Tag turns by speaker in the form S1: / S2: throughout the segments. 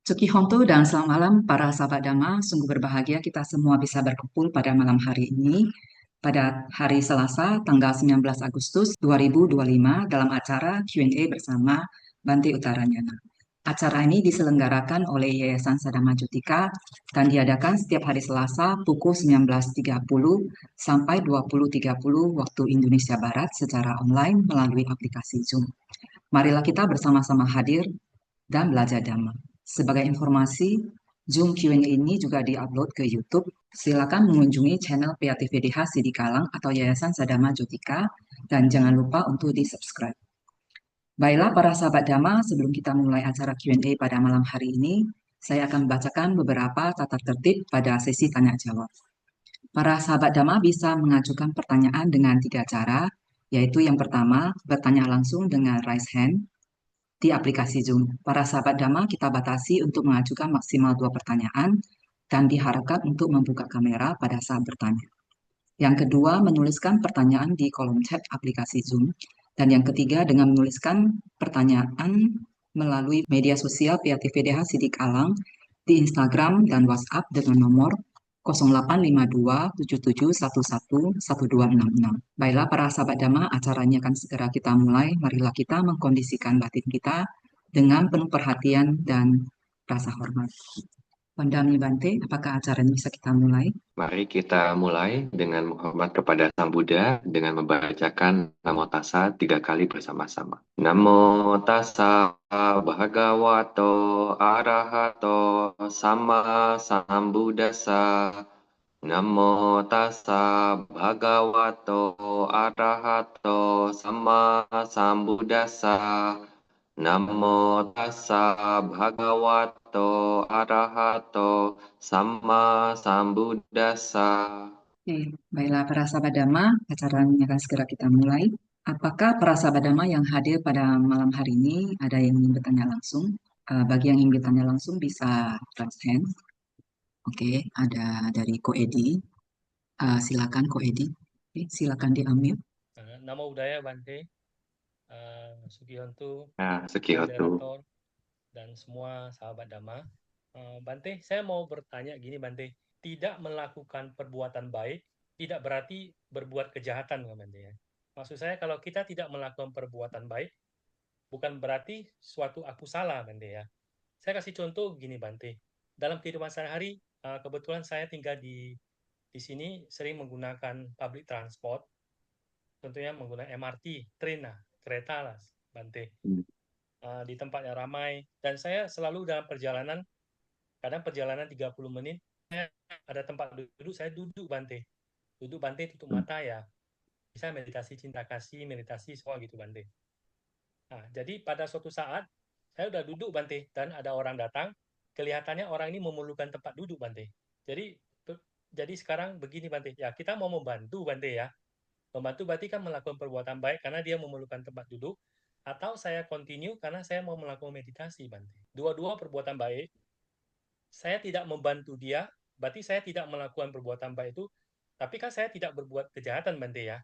S1: Honto dan selamat malam para sahabat Dhamma. Sungguh berbahagia kita semua bisa berkumpul pada malam hari ini, pada hari Selasa, tanggal 19 Agustus 2025 dalam acara Q&A bersama Bante Utaranyana. Acara ini diselenggarakan oleh Yayasan Sadama Jutika dan diadakan setiap hari Selasa pukul 19.30 sampai 20.30 waktu Indonesia Barat secara online melalui aplikasi Zoom. Marilah kita bersama-sama hadir dan belajar Dhamma. Sebagai informasi, Zoom Q&A ini juga diupload ke YouTube. Silakan mengunjungi channel PATVDH Sidikalang atau Yayasan Sadama Jutika dan jangan lupa untuk di-subscribe. Baiklah para sahabat Dhamma, sebelum kita mulai acara Q&A pada malam hari ini, saya akan membacakan beberapa tata tertib pada sesi tanya jawab. Para sahabat Dhamma bisa mengajukan pertanyaan dengan 3 cara, yaitu yang pertama, bertanya langsung dengan raise hand di aplikasi Zoom. Para sahabat Dhamma kita batasi untuk mengajukan maksimal 2 pertanyaan dan diharapkan untuk membuka kamera pada saat bertanya. Yang kedua, menuliskan pertanyaan di kolom chat aplikasi Zoom. Dan yang ketiga, dengan menuliskan pertanyaan melalui media sosial PATVDH Sidikalang di Instagram dan WhatsApp dengan nomor 085277111266. Baiklah para sahabat Dhamma, acaranya akan segera kita mulai. Marilah kita mengkondisikan batin kita dengan penuh perhatian dan rasa hormat. Pandami Bante, apakah acaranya bisa kita mulai?
S2: Mari kita mulai dengan menghormat kepada Sang Buddha dengan membacakan Namo Tassa 3 kali bersama-sama. Namo Tassa Bhagavato Arahato Sama Sambuddhassa. Namo Tassa Bhagavato Arahato Sama Sambuddhassa. Namo Tassa Bhagavato Arahato Sama Sambuddhassa.
S1: Oke, baiklah para sahabat Dhamma, acaranya akan segera kita mulai. Apakah para sahabat Dhamma yang hadir pada malam hari ini ada yang ingin bertanya langsung? Bagi yang ingin bertanya langsung bisa raise hand. Oke, ada dari Ko Edi. Silakan Ko Edi. Oke, silakan di-unmute.
S3: Namo Buddhaya Bante, Sugihonto,
S2: Sugihonto.
S3: moderator, dan semua sahabat Dhamma. Bante, saya mau bertanya gini Bante, tidak melakukan perbuatan baik tidak berarti berbuat kejahatan Bante ya. Maksud saya kalau kita tidak melakukan perbuatan baik bukan berarti suatu akusala Bante ya. Saya kasih contoh gini Bante. Dalam kehidupan sehari-hari kebetulan saya tinggal di sini sering menggunakan public transport. Tentunya menggunakan MRT, train lah, kereta lah, Bante. Di tempat yang ramai. Dan saya selalu dalam perjalanan, kadang perjalanan 30 menit, ada tempat duduk, saya duduk Bante. Duduk Bante, tutup mata ya. Bisa meditasi cinta kasih, meditasi semua gitu Bante. Nah, jadi pada suatu saat, saya udah duduk Bante, dan ada orang datang, kelihatannya orang ini memerlukan tempat duduk Bante. Jadi sekarang begini Bante, ya kita mau membantu Bante ya. Membantu berarti kan melakukan perbuatan baik karena dia memerlukan tempat duduk, atau saya continue karena saya mau melakukan meditasi, Bante. Dua-dua perbuatan baik, saya tidak membantu dia, berarti saya tidak melakukan perbuatan baik itu, tapi kan saya tidak berbuat kejahatan, Bante ya.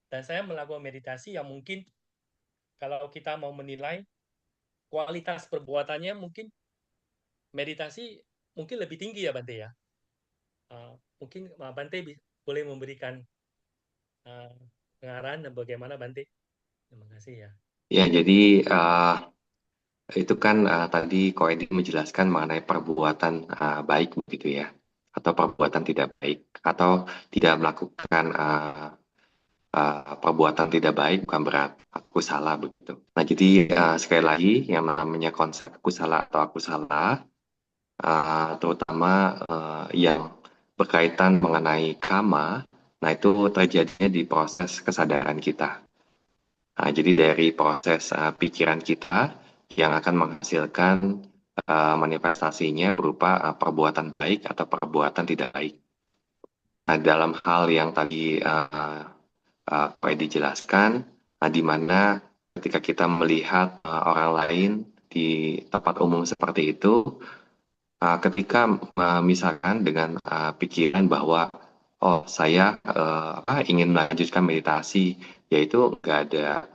S3: Dan saya melakukan meditasi yang mungkin kalau kita mau menilai kualitas perbuatannya mungkin meditasi mungkin lebih tinggi ya, Bante ya. Mungkin Bante boleh memberikan pengarahan dan bagaimana Bante. Terima kasih ya.
S2: Ya, jadi itu kan tadi Ko Edi menjelaskan mengenai perbuatan baik begitu ya, atau perbuatan tidak baik, atau tidak melakukan perbuatan tidak baik bukan berarti aku salah begitu. Nah, jadi sekali lagi yang namanya konsep kusala atau aku salah, terutama yang berkaitan mengenai karma, nah itu terjadinya di proses kesadaran kita. Jadi dari proses pikiran kita yang akan menghasilkan manifestasinya berupa perbuatan baik atau perbuatan tidak baik. Nah, dalam hal yang tadi Pak dijelaskan, di mana ketika kita melihat orang lain di tempat umum seperti itu, ketika misalkan dengan pikiran bahwa saya ingin melanjutkan meditasi, yaitu nggak ada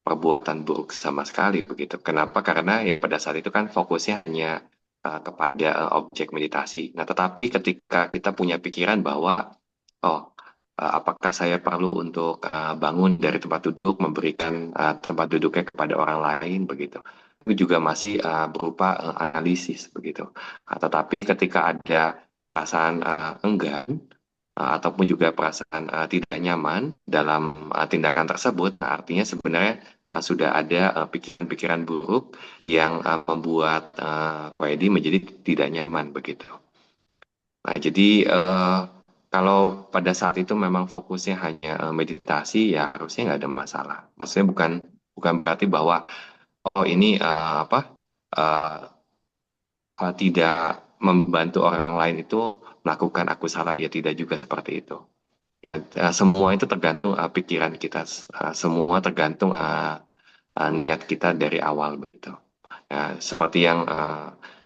S2: perbuatan buruk sama sekali begitu. Kenapa? Karena ya pada saat itu kan fokusnya hanya kepada objek meditasi. Nah, tetapi ketika kita punya pikiran bahwa, oh, apakah saya perlu untuk bangun dari tempat duduk, memberikan tempat duduknya kepada orang lain, begitu. Itu juga masih berupa analisis, begitu. Tetapi ketika ada perasaan enggan, ataupun juga perasaan tidak nyaman dalam tindakan tersebut, nah, artinya sebenarnya sudah ada pikiran-pikiran buruk yang membuat Ko Edi menjadi tidak nyaman begitu. Nah, jadi kalau pada saat itu memang fokusnya hanya meditasi, ya harusnya nggak ada masalah. Maksudnya bukan bukan berarti bahwa oh ini uh, tidak membantu orang lain itu melakukan aku salah, ya tidak juga seperti itu. Semua itu tergantung pikiran kita, semua tergantung niat kita dari awal begitu. Seperti yang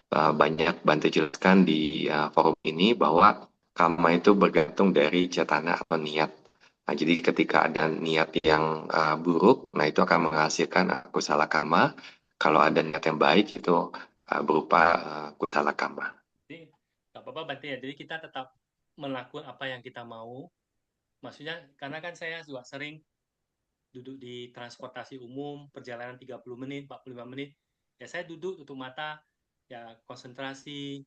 S2: banyak Bante jelaskan di forum ini bahwa karma itu bergantung dari cetana atau niat. Nah, jadi ketika ada niat yang buruk, nah itu akan menghasilkan kusala karma. Kalau ada niat yang baik itu berupa kusala karma.
S3: Jadi nggak apa-apa Bante ya. Jadi kita tetap melakukan apa yang kita mau. Maksudnya karena kan saya juga sering duduk di transportasi umum, perjalanan 30 menit, 45 menit. Ya saya duduk, tutup mata, ya konsentrasi,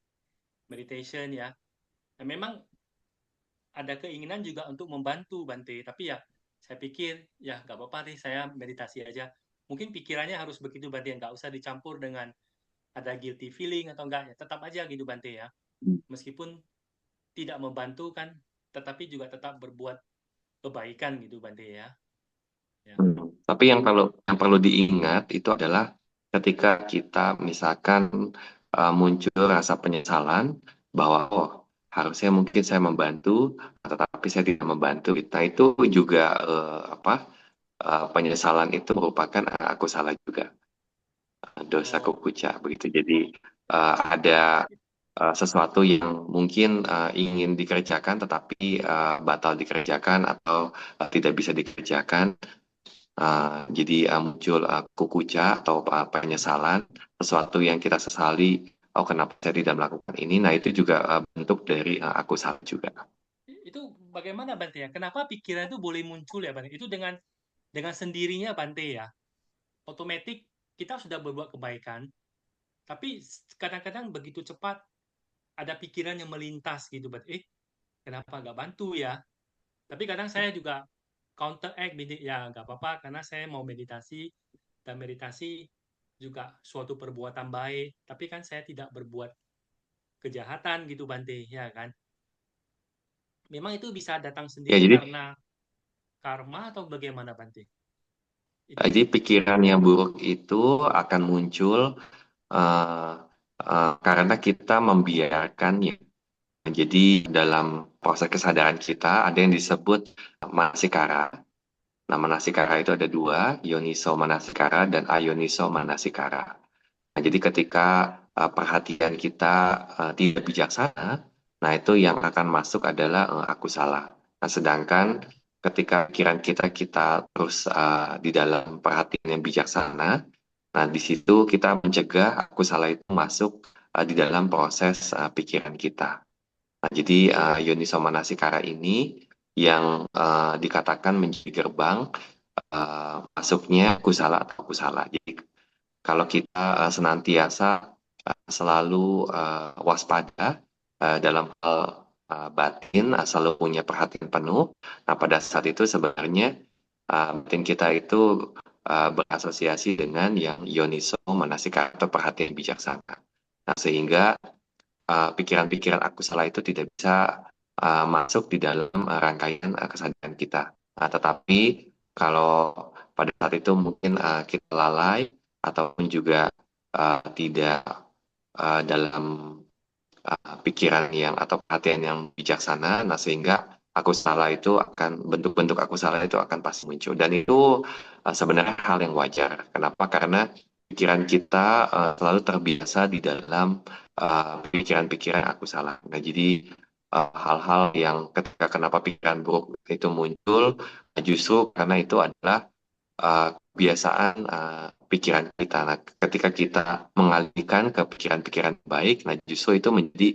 S3: meditation ya. Nah, memang ada keinginan juga untuk membantu Bante, tapi ya saya pikir ya nggak apa-apa nih, saya meditasi aja. Mungkin pikirannya harus begitu Bante, nggak usah dicampur dengan ada guilty feeling atau enggak, ya tetap aja gitu Bante ya. Meskipun tidak membantu kan, tetapi juga tetap berbuat kebaikan gitu Bante ya.
S2: Tapi yang perlu diingat itu adalah ketika kita misalkan muncul rasa penyesalan bahwa oh harusnya mungkin saya membantu, tetapi saya tidak membantu. Nah itu juga penyesalan itu merupakan aku salah juga, dosa kukuca begitu. Jadi ada sesuatu yang mungkin ingin dikerjakan tetapi batal dikerjakan atau tidak bisa dikerjakan. Jadi muncul kukuca atau penyesalan, sesuatu yang kita sesali, oh kenapa saya tidak melakukan ini, nah itu juga bentuk dari aku salah juga.
S3: Itu bagaimana Bante ya? Kenapa pikiran itu boleh muncul ya Bante? Itu dengan sendirinya Bante ya. Otomatis kita sudah berbuat kebaikan, tapi kadang-kadang begitu cepat ada pikiran yang melintas gitu Bante. Kenapa nggak bantu ya? Tapi kadang saya juga counteract, ya nggak apa-apa karena saya mau meditasi, dan meditasi juga suatu perbuatan baik, tapi kan saya tidak berbuat kejahatan gitu Bante, ya kan? Memang itu bisa datang
S2: Ya,
S3: sendiri
S2: jadi
S3: karena karma atau bagaimana Bante?
S2: jadi pikiran yang buruk itu akan muncul uh, karena kita membiarkannya. Jadi dalam proses kesadaran kita ada yang disebut manasikara. Nah, manasikara itu ada dua, yoniso manasikara dan ayoniso manasikara. Nah, jadi ketika perhatian kita tidak bijaksana, nah itu yang akan masuk adalah aku salah. Nah, sedangkan ketika pikiran kita terus di dalam perhatian yang bijaksana, nah di situ kita mencegah aku salah itu masuk di dalam proses pikiran kita. Nah, jadi Yoniso Manasikara ini yang dikatakan menjadi gerbang masuknya kusala atau kusala. Jadi kalau kita senantiasa selalu waspada dalam hal batin, selalu punya perhatian penuh, nah pada saat itu sebenarnya batin kita itu berasosiasi dengan yang Yoniso Manasikara atau perhatian bijaksana. Nah, sehingga pikiran-pikiran aku salah itu tidak bisa masuk di dalam rangkaian kesadaran kita. Tetapi kalau pada saat itu mungkin kita lalai ataupun juga tidak dalam pikiran yang atau perhatian yang bijaksana, nah sehingga aku salah itu akan bentuk-bentuk aku salah itu akan pasti muncul dan itu sebenarnya hal yang wajar. Kenapa? Karena pikiran kita selalu terbiasa di dalam pikiran-pikiran aku salah. Nah, jadi hal-hal yang ketika kenapa pikiran buruk itu muncul justru karena itu adalah kebiasaan pikiran kita. Nah, ketika kita mengalihkan ke pikiran-pikiran baik, nah justru itu menjadi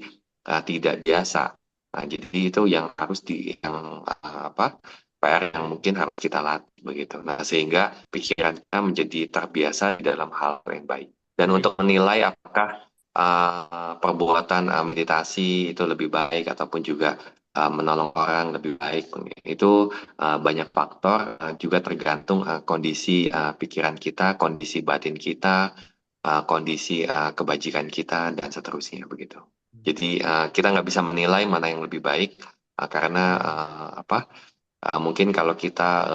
S2: tidak biasa. Nah, jadi itu yang harus PR yang mungkin harus kita latih begitu. Nah, sehingga pikiran kita menjadi terbiasa di dalam hal yang baik. Dan
S3: Oke.
S2: untuk menilai apakah perbuatan meditasi itu lebih baik ataupun juga menolong orang lebih baik, itu banyak faktor, juga tergantung kondisi pikiran kita, kondisi batin kita, kondisi kebajikan kita, dan seterusnya begitu. Jadi kita nggak bisa menilai mana yang lebih baik karena mungkin kalau kita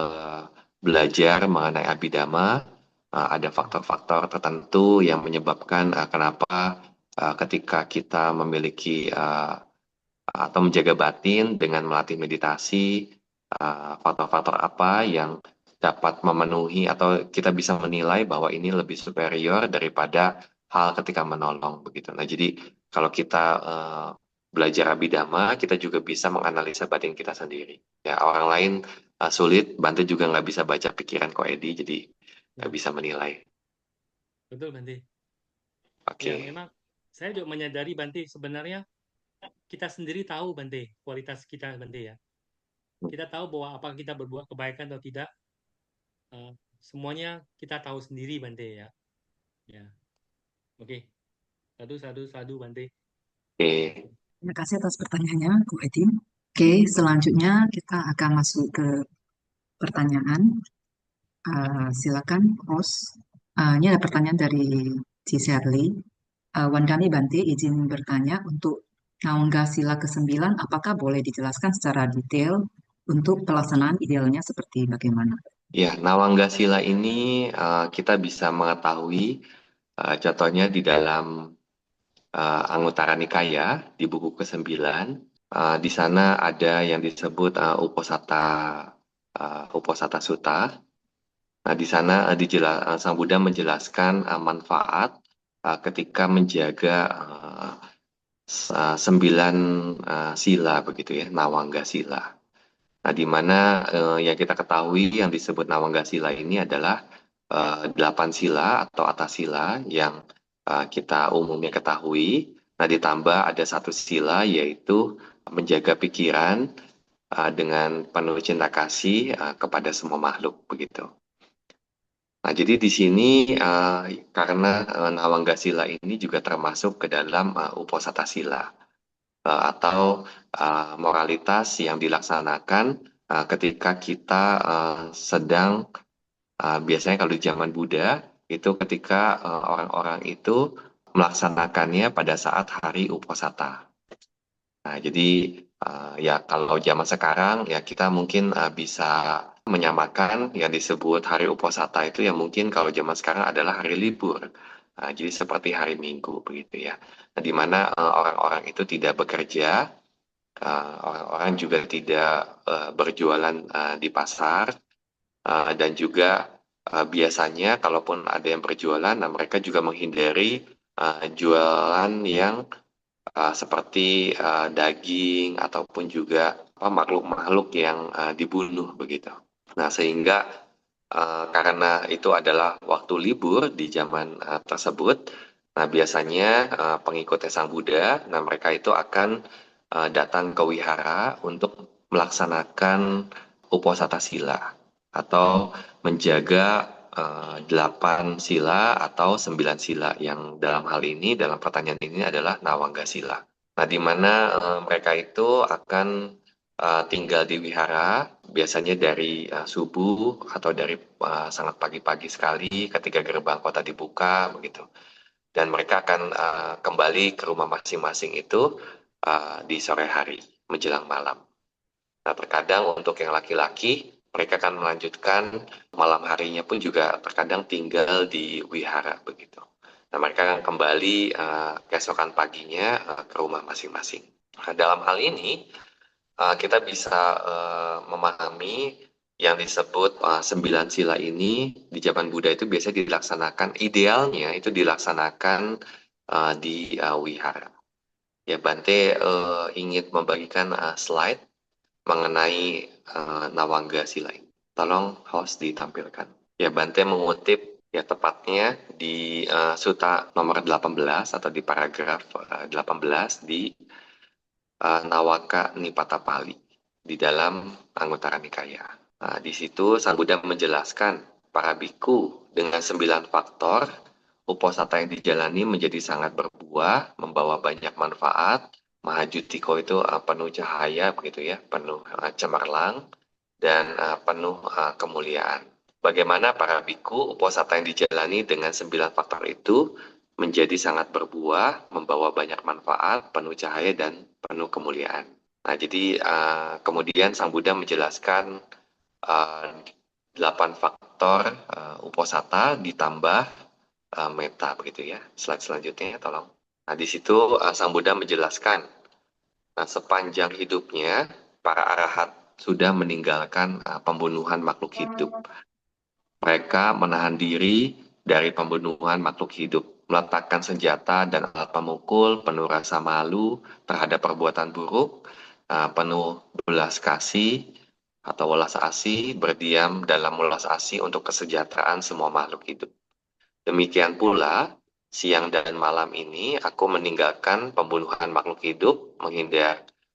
S2: belajar mengenai Abhidhamma, ada faktor-faktor tertentu yang menyebabkan kenapa ketika kita memiliki atau menjaga batin dengan melatih meditasi, faktor-faktor apa yang dapat memenuhi atau kita bisa menilai bahwa ini lebih superior daripada hal ketika menolong begitu. Nah, jadi kalau kita belajar Abhidhamma, kita juga bisa menganalisa batin kita sendiri. Ya, orang lain sulit, Bante juga nggak bisa baca pikiran Ko Edi, jadi nggak bisa menilai.
S3: Betul, Bante.
S2: Oke.
S3: Ya, memang saya juga menyadari, Bante, sebenarnya kita sendiri tahu, Bante, kualitas kita, Bante, ya. Kita tahu bahwa apakah kita berbuat kebaikan atau tidak, semuanya kita tahu sendiri, Bante, ya. Ya, oke. Sadu, sadu, sadu, Bante.
S2: Oke.
S1: Terima kasih atas pertanyaannya, Bu Edin. Oke, selanjutnya kita akan masuk ke pertanyaan. Silakan, host. Ini ada pertanyaan dari Ci Shirley. Wandani Bante izin bertanya untuk Naungga Sila ke-9, apakah boleh dijelaskan secara detail untuk pelaksanaan idealnya seperti bagaimana?
S2: Ya, Nawangga Sila ini kita bisa mengetahui contohnya di dalam Anguttara Nikaya di buku ke-9. Di sana ada yang disebut Uposatha Sutta. Nah, di sana Sang Buddha menjelaskan manfaat ketika menjaga 9 sila begitu ya, Nawangga Sila. Nah, di mana yang kita ketahui yang disebut Nawangga Sila ini adalah 8 sila atau atas sila yang kita umumnya ketahui. Nah, ditambah ada satu sila yaitu menjaga pikiran dengan penuh cinta kasih kepada semua makhluk begitu. Nah, jadi di sini karena Nawangga Sila ini juga termasuk ke dalam Uposatha Sila atau moralitas yang dilaksanakan ketika kita sedang biasanya kalau di zaman Buddha itu ketika orang-orang itu melaksanakannya pada saat hari Uposatha. Nah, jadi ya kalau zaman sekarang ya kita mungkin bisa menyamakan yang disebut hari Uposatha itu yang mungkin kalau zaman sekarang adalah hari libur. Jadi seperti hari Minggu begitu ya. Nah, di mana orang-orang itu tidak bekerja, orang-orang juga tidak berjualan di pasar, dan juga biasanya kalaupun ada yang berjualan, nah mereka juga menghindari jualan yang seperti daging ataupun juga makhluk-makhluk yang dibunuh begitu. Nah, sehingga karena itu adalah waktu libur di zaman tersebut, nah biasanya pengikut Sang Buddha, nah mereka itu akan datang ke wihara untuk melaksanakan Uposatha Sila atau menjaga 8 sila atau 9 sila yang dalam hal ini, dalam pertanyaan ini adalah Nawangga Sila. Nah, di mana mereka itu akan tinggal di wihara, biasanya dari subuh atau dari sangat pagi-pagi sekali ketika gerbang kota dibuka, begitu. Dan mereka akan kembali ke rumah masing-masing itu di sore hari, menjelang malam. Nah, terkadang untuk yang laki-laki, mereka akan melanjutkan malam harinya pun juga terkadang tinggal di wihara begitu. Nah, mereka akan kembali keesokan paginya ke rumah masing-masing. Nah, dalam hal ini kita bisa memahami yang disebut 9 sila ini di zaman Buddha itu biasa dilaksanakan, idealnya itu dilaksanakan di wihara. Ya, Bante ingin membagikan slide mengenai Nawangga Sila ini. Tolong host ditampilkan. Ya, Bante mengutip Ya, tepatnya di Sutta nomor 18 atau di paragraf 18 di Nawaka Nipatapali di dalam Anguttara Nikaya. Nah, di situ Sang Buddha menjelaskan para biku dengan 9 faktor uposatha yang dijalani menjadi sangat berbuah, membawa banyak manfaat. Mahajutiko itu penuh cahaya begitu ya, penuh cemerlang dan penuh kemuliaan. Bagaimana para biku uposatha yang dijalani dengan 9 faktor itu menjadi sangat berbuah, membawa banyak manfaat, penuh cahaya dan penuh kemuliaan. Nah, jadi kemudian Sang Buddha menjelaskan 8 faktor uposatha ditambah meta begitu ya. Slide selanjutnya ya, tolong. Nah, di situ Sang Buddha menjelaskan, nah, sepanjang hidupnya para arahat sudah meninggalkan pembunuhan makhluk hidup. Mereka menahan diri dari pembunuhan makhluk hidup, meletakkan senjata dan alat pemukul, penuh rasa malu terhadap perbuatan buruk, penuh belas kasih atau welas asih, berdiam dalam welas asih untuk kesejahteraan semua makhluk hidup. Demikian pula, siang dan malam ini aku meninggalkan pembunuhan makhluk hidup,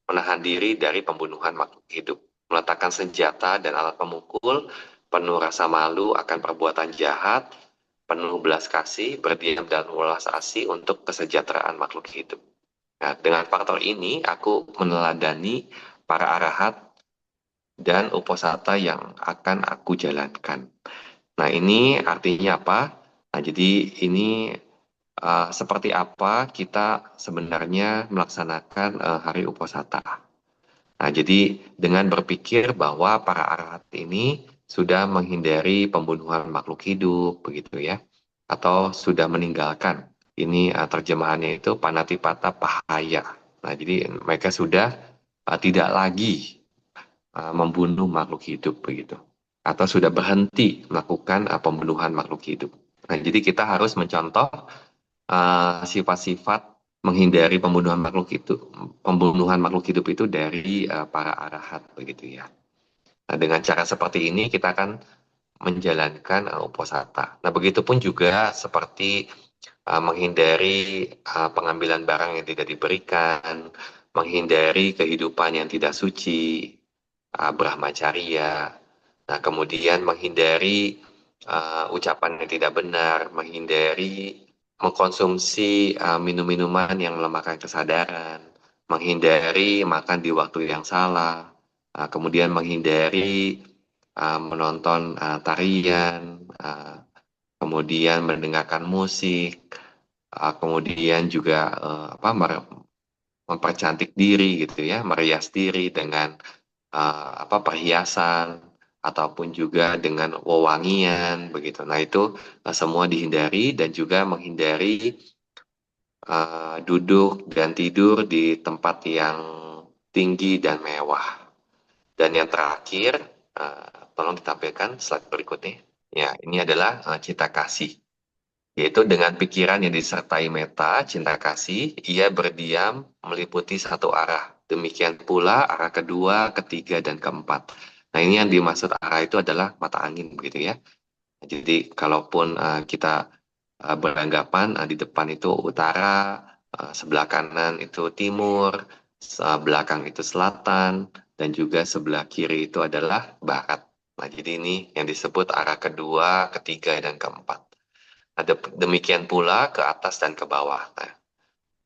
S2: menahan diri dari pembunuhan makhluk hidup, meletakkan senjata dan alat pemukul, penuh rasa malu akan perbuatan jahat, penuh belas kasih, berdiam dan welas asih untuk kesejahteraan makhluk hidup. Nah, dengan faktor ini, aku meneladani para arahat dan uposatha yang akan aku jalankan. Nah, ini artinya apa? Nah, jadi ini seperti apa kita sebenarnya melaksanakan hari uposatha. Nah, jadi dengan berpikir bahwa para arahat ini sudah menghindari pembunuhan makhluk hidup, begitu ya, atau sudah meninggalkan. Ini terjemahannya itu panatipata pahaya. Nah, jadi mereka sudah tidak lagi membunuh makhluk hidup, begitu, atau sudah berhenti melakukan pembunuhan makhluk hidup. Nah, jadi kita harus mencontoh sifat-sifat menghindari pembunuhan makhluk hidup itu dari para arahat begitu ya. Nah, dengan cara seperti ini kita akan menjalankan uposatha. Nah, begitupun juga seperti menghindari pengambilan barang yang tidak diberikan, menghindari kehidupan yang tidak suci, brahmacharya. Nah, kemudian menghindari ucapan yang tidak benar, menghindari mengkonsumsi minum-minuman yang melemahkan kesadaran, menghindari makan di waktu yang salah, kemudian menghindari menonton tarian, kemudian mendengarkan musik, kemudian juga mempercantik diri gitu ya, merias diri dengan perhiasan ataupun juga dengan wewangian begitu. Nah, itu semua dihindari dan juga menghindari duduk dan tidur di tempat yang tinggi dan mewah. Dan yang terakhir, tolong ditampilkan slide berikutnya. Ya, ini adalah cinta kasih. Yaitu dengan pikiran yang disertai meta, cinta kasih, ia berdiam meliputi satu arah. Demikian pula arah kedua, ketiga, dan keempat. Nah, ini yang dimaksud arah itu adalah mata angin, begitu ya. Jadi, kalaupun kita beranggapan di depan itu utara, sebelah kanan itu timur, belakang itu selatan, dan juga sebelah kiri itu adalah barat. Nah, jadi ini yang disebut arah kedua, ketiga, dan keempat. Ada demikian pula ke atas dan ke bawah. Nah,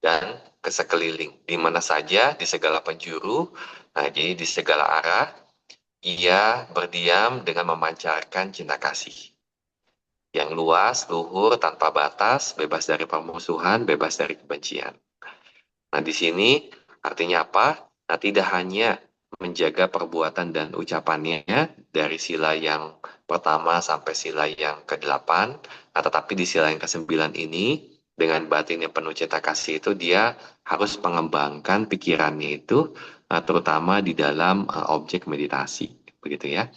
S2: dan ke sekeliling. Di mana saja, di segala penjuru, nah jadi di segala arah, ia berdiam dengan memancarkan cinta kasih. Yang luas, luhur, tanpa batas, bebas dari permusuhan, bebas dari kebencian. Nah, di sini artinya apa? Nah, tidak hanya menjaga perbuatan dan ucapannya dari sila yang pertama sampai sila yang ke-8, nah, tetapi di sila yang ke-9 ini, dengan batin yang penuh cinta kasih itu, dia harus mengembangkan pikirannya itu, terutama di dalam objek meditasi, begitu ya.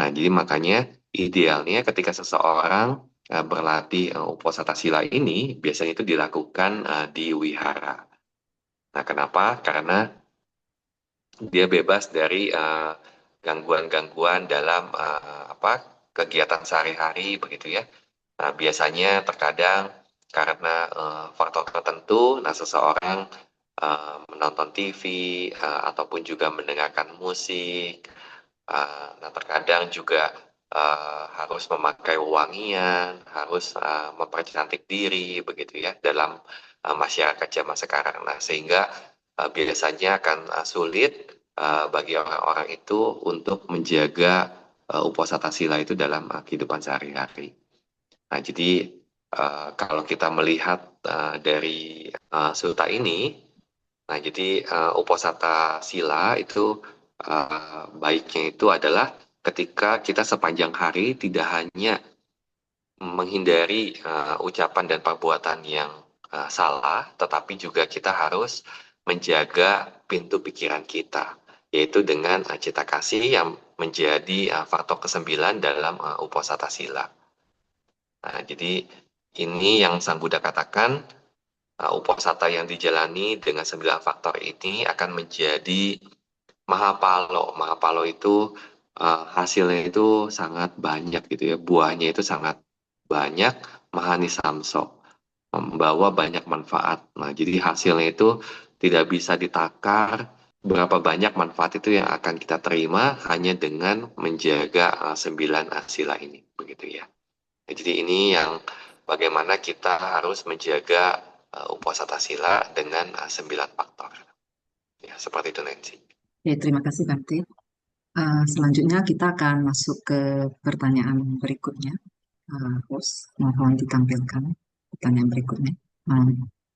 S2: Nah, jadi makanya idealnya ketika seseorang berlatih uposatha sila ini, biasanya itu dilakukan di wihara. Nah, kenapa? Karena dia bebas dari gangguan-gangguan dalam kegiatan sehari-hari begitu ya. Nah, biasanya terkadang karena faktor tertentu, nah seseorang menonton TV ataupun juga mendengarkan musik. Nah, terkadang juga harus memakai wewangian, harus mempercantik diri, begitu ya, dalam masyarakat zaman sekarang. Nah, sehingga biasanya akan sulit bagi orang-orang itu untuk menjaga uposatha sila itu dalam kehidupan sehari-hari. Nah, jadi kalau kita melihat dari suta ini, nah jadi uposatha sila itu baiknya itu adalah ketika kita sepanjang hari tidak hanya menghindari ucapan dan perbuatan yang salah, tetapi juga kita harus menjaga pintu pikiran kita, yaitu dengan cita kasih yang menjadi faktor ke-9 dalam uposatha sila. Nah, jadi ini yang Sang Buddha katakan, uposatha yang dijalani dengan 9 faktor ini akan menjadi mahapalo. Mahapalo itu hasilnya itu sangat banyak gitu ya, buahnya itu sangat banyak, mahanisamso, membawa banyak manfaat. Nah, jadi hasilnya itu tidak bisa ditakar berapa banyak manfaat itu yang akan kita terima hanya dengan menjaga 9 sila ini, begitu ya. Jadi ini yang bagaimana kita harus menjaga uposatha sila dengan 9 faktor. Ya, seperti itu Nancy.
S1: Ya, terima kasih Bante. Selanjutnya kita akan masuk ke pertanyaan berikutnya. Host, mohon ditampilkan pertanyaan berikutnya.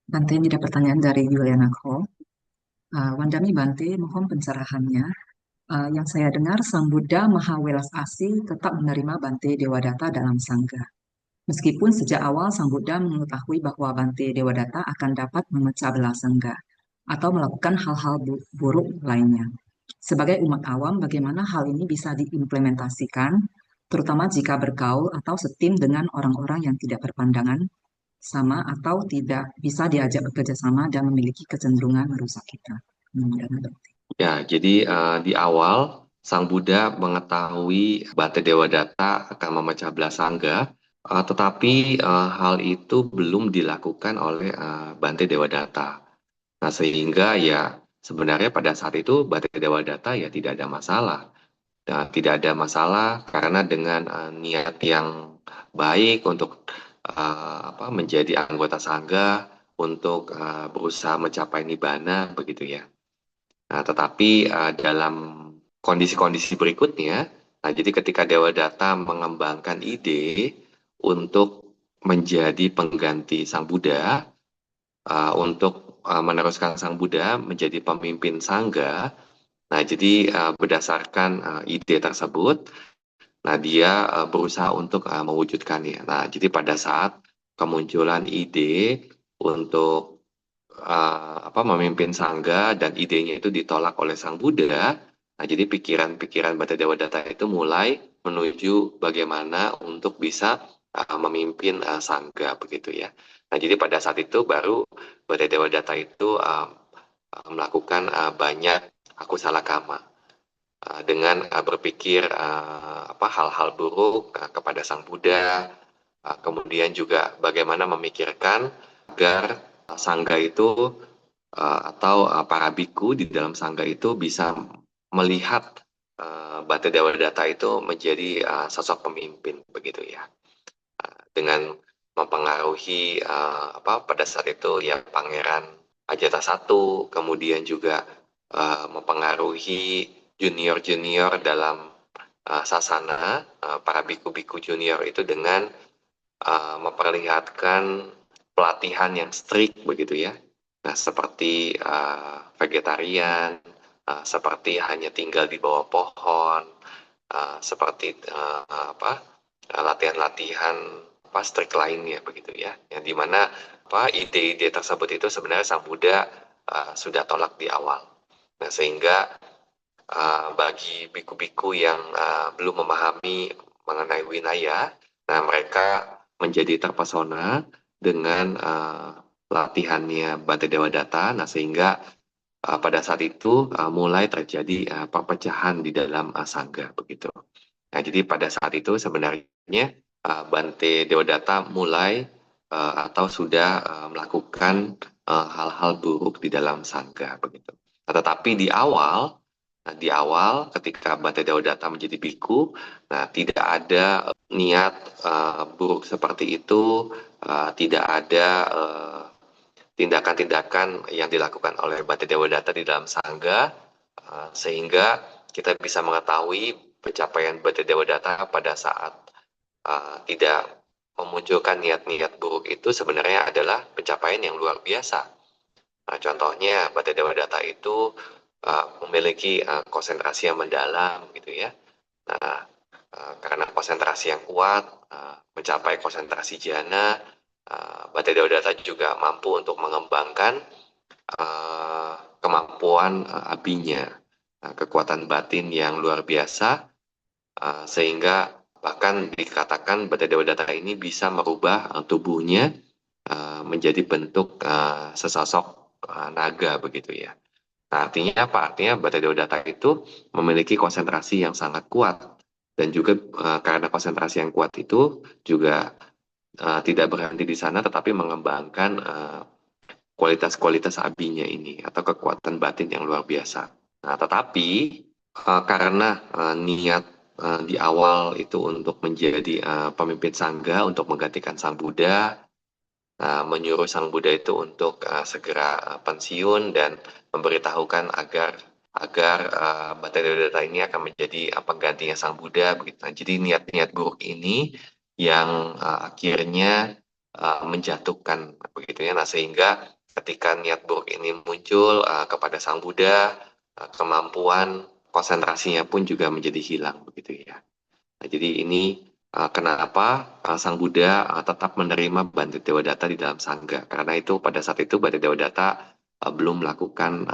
S1: Bante, ini ada pertanyaan dari Juliana Kroll. Wandami Bante, mohon pencerahannya. Yang saya dengar, Sang Buddha Maha Welas Asih tetap menerima Bante Dewadatta dalam Sangga. Meskipun sejak awal Sang Buddha mengetahui bahwa Bante Dewadatta akan dapat memecah belah Sangga atau melakukan hal-hal buruk lainnya. Sebagai umat awam, bagaimana hal ini bisa diimplementasikan, terutama jika bergaul atau setim dengan orang-orang yang tidak berpandangan sama atau tidak bisa diajak bekerja sama dan memiliki kecenderungan merusak kita.
S2: Ya, jadi di awal Sang Buddha mengetahui Bante Dewadatta akan memecah belah Sangga, tetapi hal itu belum dilakukan oleh Bante Dewadatta. Nah, sehingga ya sebenarnya pada saat itu Bante Dewadatta ya tidak ada masalah. Nah, tidak ada masalah karena dengan niat yang baik untuk menjadi anggota Sangga, untuk berusaha mencapai Nibbana, begitu ya. Nah, tetapi dalam kondisi-kondisi berikutnya, nah jadi ketika Dewadatta mengembangkan ide untuk menjadi pengganti Sang Buddha, untuk meneruskan Sang Buddha menjadi pemimpin Sangga, nah jadi berdasarkan ide tersebut, nah dia berusaha untuk mewujudkannya. Nah, jadi pada saat kemunculan ide untuk memimpin Sangga dan idenya itu ditolak oleh Sang Buddha, nah jadi pikiran-pikiran Bante Dewadatta itu mulai menuju bagaimana untuk bisa memimpin Sangga, begitu ya. Nah, jadi pada saat itu baru Bante Dewadatta itu melakukan banyak akusala kama dengan berpikir hal-hal buruk kepada Sang Buddha, kemudian juga bagaimana memikirkan agar Sangga itu atau para biku di dalam Sangga itu bisa melihat Bante Dewadatta itu menjadi sosok pemimpin, begitu ya. Dengan mempengaruhi pada saat itu ya Pangeran Ajata I, kemudian juga mempengaruhi junior-junior dalam sasana, para biku-biku junior itu dengan memperlihatkan pelatihan yang strict, begitu ya. Nah, seperti vegetarian, seperti hanya tinggal di bawah pohon, seperti latihan-latihan strict lainnya, begitu ya. Yang dimana ide-ide tersebut itu sebenarnya Sang Buddha sudah tolak di awal. Nah, sehingga bagi biku-biku yang belum memahami mengenai Winaya, nah mereka menjadi terpesona dengan latihannya Bante Dewadatta, nah sehingga pada saat itu mulai terjadi perpecahan di dalam Sangga, begitu. Nah, jadi pada saat itu sebenarnya Bante Dewadatta mulai atau sudah melakukan hal-hal buruk di dalam sangga begitu. Nah, tetapi di awal ketika Bante Dewadatta menjadi biku, nah tidak ada niat buruk seperti itu, tidak ada tindakan-tindakan yang dilakukan oleh Bante Dewadatta di dalam sangga, sehingga kita bisa mengetahui pencapaian Bante Dewadatta pada saat tidak memunculkan niat-niat buruk itu sebenarnya adalah pencapaian yang luar biasa. Nah, contohnya Bante Dewadatta itu memiliki konsentrasi yang mendalam gitu ya. Nah, karena konsentrasi yang kuat, mencapai konsentrasi jhana, Bante Dewadatta juga mampu untuk mengembangkan kemampuan abinya, kekuatan batin yang luar biasa, sehingga bahkan dikatakan Bante Dewadatta ini bisa merubah tubuhnya menjadi bentuk sesosok naga begitu ya. Nah, artinya apa? Artinya Bante Dewadatta itu memiliki konsentrasi yang sangat kuat, dan juga karena konsentrasi yang kuat itu juga tidak berhenti di sana, tetapi mengembangkan kualitas-kualitas abinya ini atau kekuatan batin yang luar biasa. Nah, tetapi karena niat di awal itu untuk menjadi pemimpin sangga, untuk menggantikan Sang Buddha, menyuruh Sang Buddha itu untuk segera pensiun dan memberitahukan agar Bante Dewadatta ini akan menjadi penggantinya Sang Buddha begitu. Nah, jadi niat-niat buruk ini yang akhirnya menjatuhkan begitu ya. Nah, sehingga ketika niat buruk ini muncul kepada Sang Buddha, kemampuan konsentrasinya pun juga menjadi hilang begitu ya. Nah, jadi ini kenapa Sang Buddha tetap menerima Bante Dewadatta di dalam sangga, karena itu pada saat itu Bante Dewadatta belum melakukan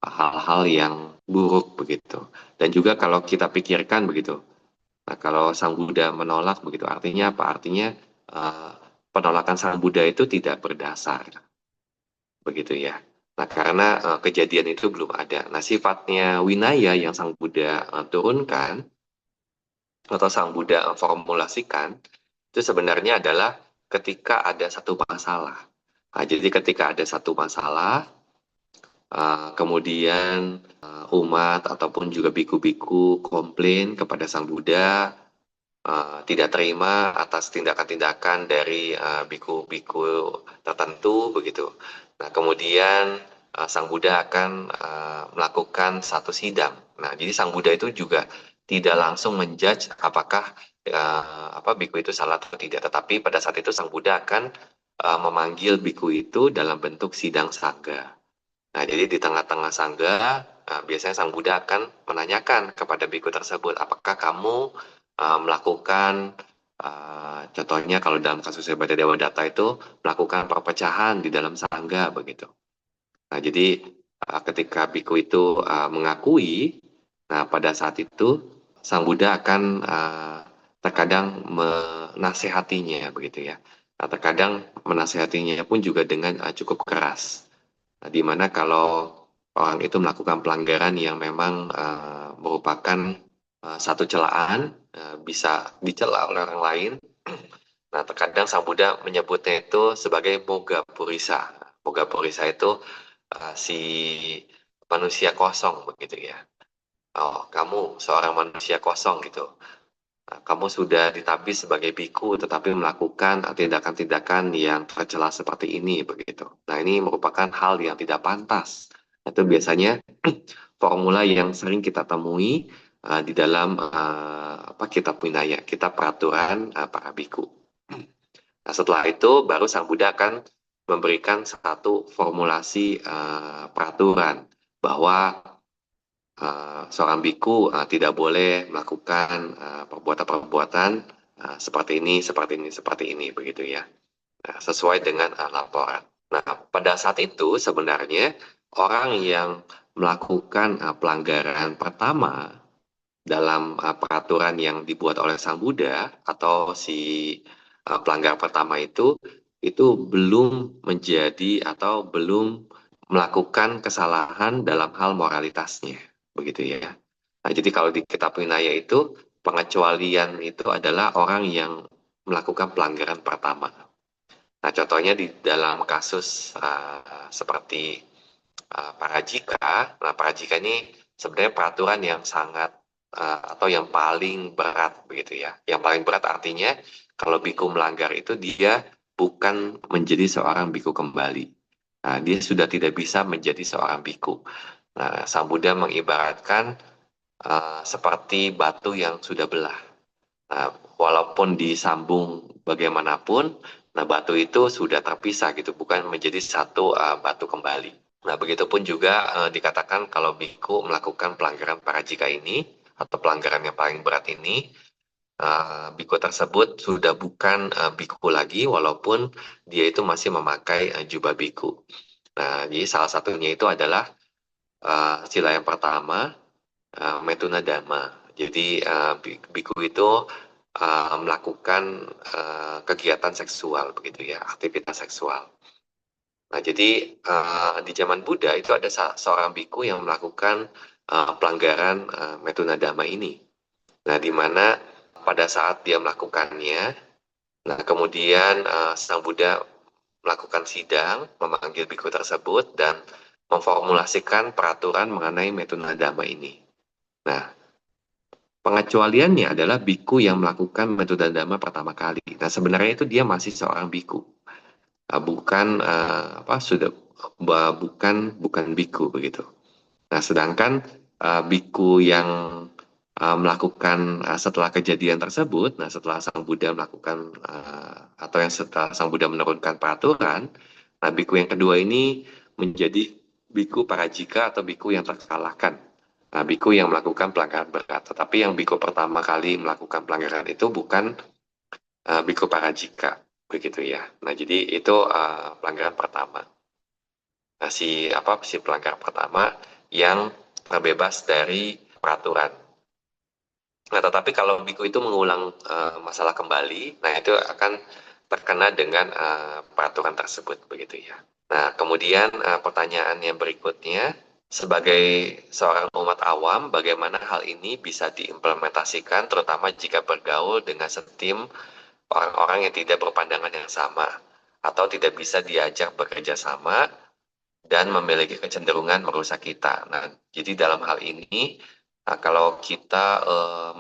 S2: hal-hal yang buruk begitu. Dan juga kalau kita pikirkan begitu, nah kalau Sang Buddha menolak begitu, artinya apa? Artinya penolakan Sang Buddha itu tidak berdasar begitu ya. Nah, karena kejadian itu belum ada. Nah, sifatnya winaya yang Sang Buddha turunkan atau Sang Buddha formulasikan itu sebenarnya adalah ketika ada satu masalah. Nah, jadi ketika ada satu masalah, kemudian umat ataupun juga biku-biku komplain kepada Sang Buddha, tidak terima atas tindakan-tindakan dari biku-biku tertentu begitu. Nah, kemudian Sang Buddha akan melakukan satu sidang. Nah, jadi Sang Buddha itu juga tidak langsung menjudge apakah biku itu salah atau tidak, tetapi pada saat itu Sang Buddha akan memanggil biku itu dalam bentuk sidang sangga. Nah, jadi di tengah-tengah sangga, biasanya Sang Buddha akan menanyakan kepada biku tersebut, apakah kamu melakukan, contohnya kalau dalam kasus Bante Dewadatta itu, melakukan perpecahan di dalam sangga, begitu. Nah, jadi ketika biku itu mengakui, nah pada saat itu, Sang Buddha akan terkadang menasehatinya, begitu ya. Nah, terkadang menasehatinya pun juga dengan cukup keras. Nah, di mana kalau orang itu melakukan pelanggaran yang memang merupakan satu celaan, bisa dicela oleh orang lain. Nah, terkadang Sang Buddha menyebutnya itu sebagai Moga Purisa. Moga Purisa itu si manusia kosong begitu ya. Oh, kamu seorang manusia kosong gitu. Nah, kamu sudah ditabis sebagai biku, tetapi melakukan tindakan-tindakan yang tercela seperti ini, begitu. Nah, ini merupakan hal yang tidak pantas. Itu biasanya formula yang sering kita temui di dalam kitab Vinaya, kitab peraturan para biku. Nah, setelah itu baru Sang Buddha akan memberikan satu formulasi peraturan bahwa seorang biku tidak boleh melakukan perbuatan-perbuatan seperti ini, begitu ya. Nah, sesuai dengan laporan. Nah, pada saat itu sebenarnya orang yang melakukan pelanggaran pertama dalam peraturan yang dibuat oleh Sang Buddha atau si pelanggar pertama itu belum menjadi atau belum melakukan kesalahan dalam hal moralitasnya, begitu ya. Nah, jadi kalau di kitab Vinaya itu pengecualian itu adalah orang yang melakukan pelanggaran pertama. Nah, contohnya di dalam kasus seperti parajika. Nah, parajika ini sebenarnya peraturan yang sangat atau yang paling berat begitu ya. Yang paling berat artinya kalau biku melanggar itu dia bukan menjadi seorang biku kembali. Nah, dia sudah tidak bisa menjadi seorang biku. Nah, Sang Buddha mengibaratkan seperti batu yang sudah belah. Nah, walaupun disambung bagaimanapun, nah batu itu sudah terpisah gitu, bukan menjadi satu batu kembali. Nah, begitupun juga dikatakan kalau biku melakukan pelanggaran parajika ini atau pelanggaran yang paling berat ini, biku tersebut sudah bukan biku lagi, walaupun dia itu masih memakai jubah biku. Nah, jadi salah satunya itu adalah sila yang pertama, Metuna Dhamma. Jadi biku itu melakukan kegiatan seksual begitu ya, aktivitas seksual. Nah, jadi di zaman Buddha itu ada seorang biku yang melakukan pelanggaran Metuna Dhamma ini. Nah, di mana pada saat dia melakukannya, nah kemudian Sang Buddha melakukan sidang, memanggil biku tersebut dan memformulasikan peraturan mengenai Metuna Dhamma ini. Nah, pengecualiannya adalah biku yang melakukan Metuna Dhamma pertama kali. Nah, sebenarnya itu dia masih seorang biku, bukan bukan biku begitu. Nah, sedangkan biku yang melakukan setelah kejadian tersebut, nah setelah Sang Buddha melakukan atau yang setelah Sang Buddha menurunkan peraturan, nah biku yang kedua ini menjadi biku parajika atau biku yang terkalahkan. Nah, biku yang melakukan pelanggaran berat, tetapi yang biku pertama kali melakukan pelanggaran itu bukan biku parajika, begitu ya. Nah, jadi itu pelanggaran pertama. Nah, si pelanggar pertama yang terbebas dari peraturan. Nah, tetapi kalau biku itu mengulang masalah kembali, nah itu akan terkena dengan peraturan tersebut, begitu ya. Nah, kemudian pertanyaan yang berikutnya, sebagai seorang umat awam, bagaimana hal ini bisa diimplementasikan, terutama jika bergaul dengan setim orang-orang yang tidak berpandangan yang sama, atau tidak bisa diajak bekerja sama, dan memiliki kecenderungan merusak kita. Nah, jadi dalam hal ini, kalau kita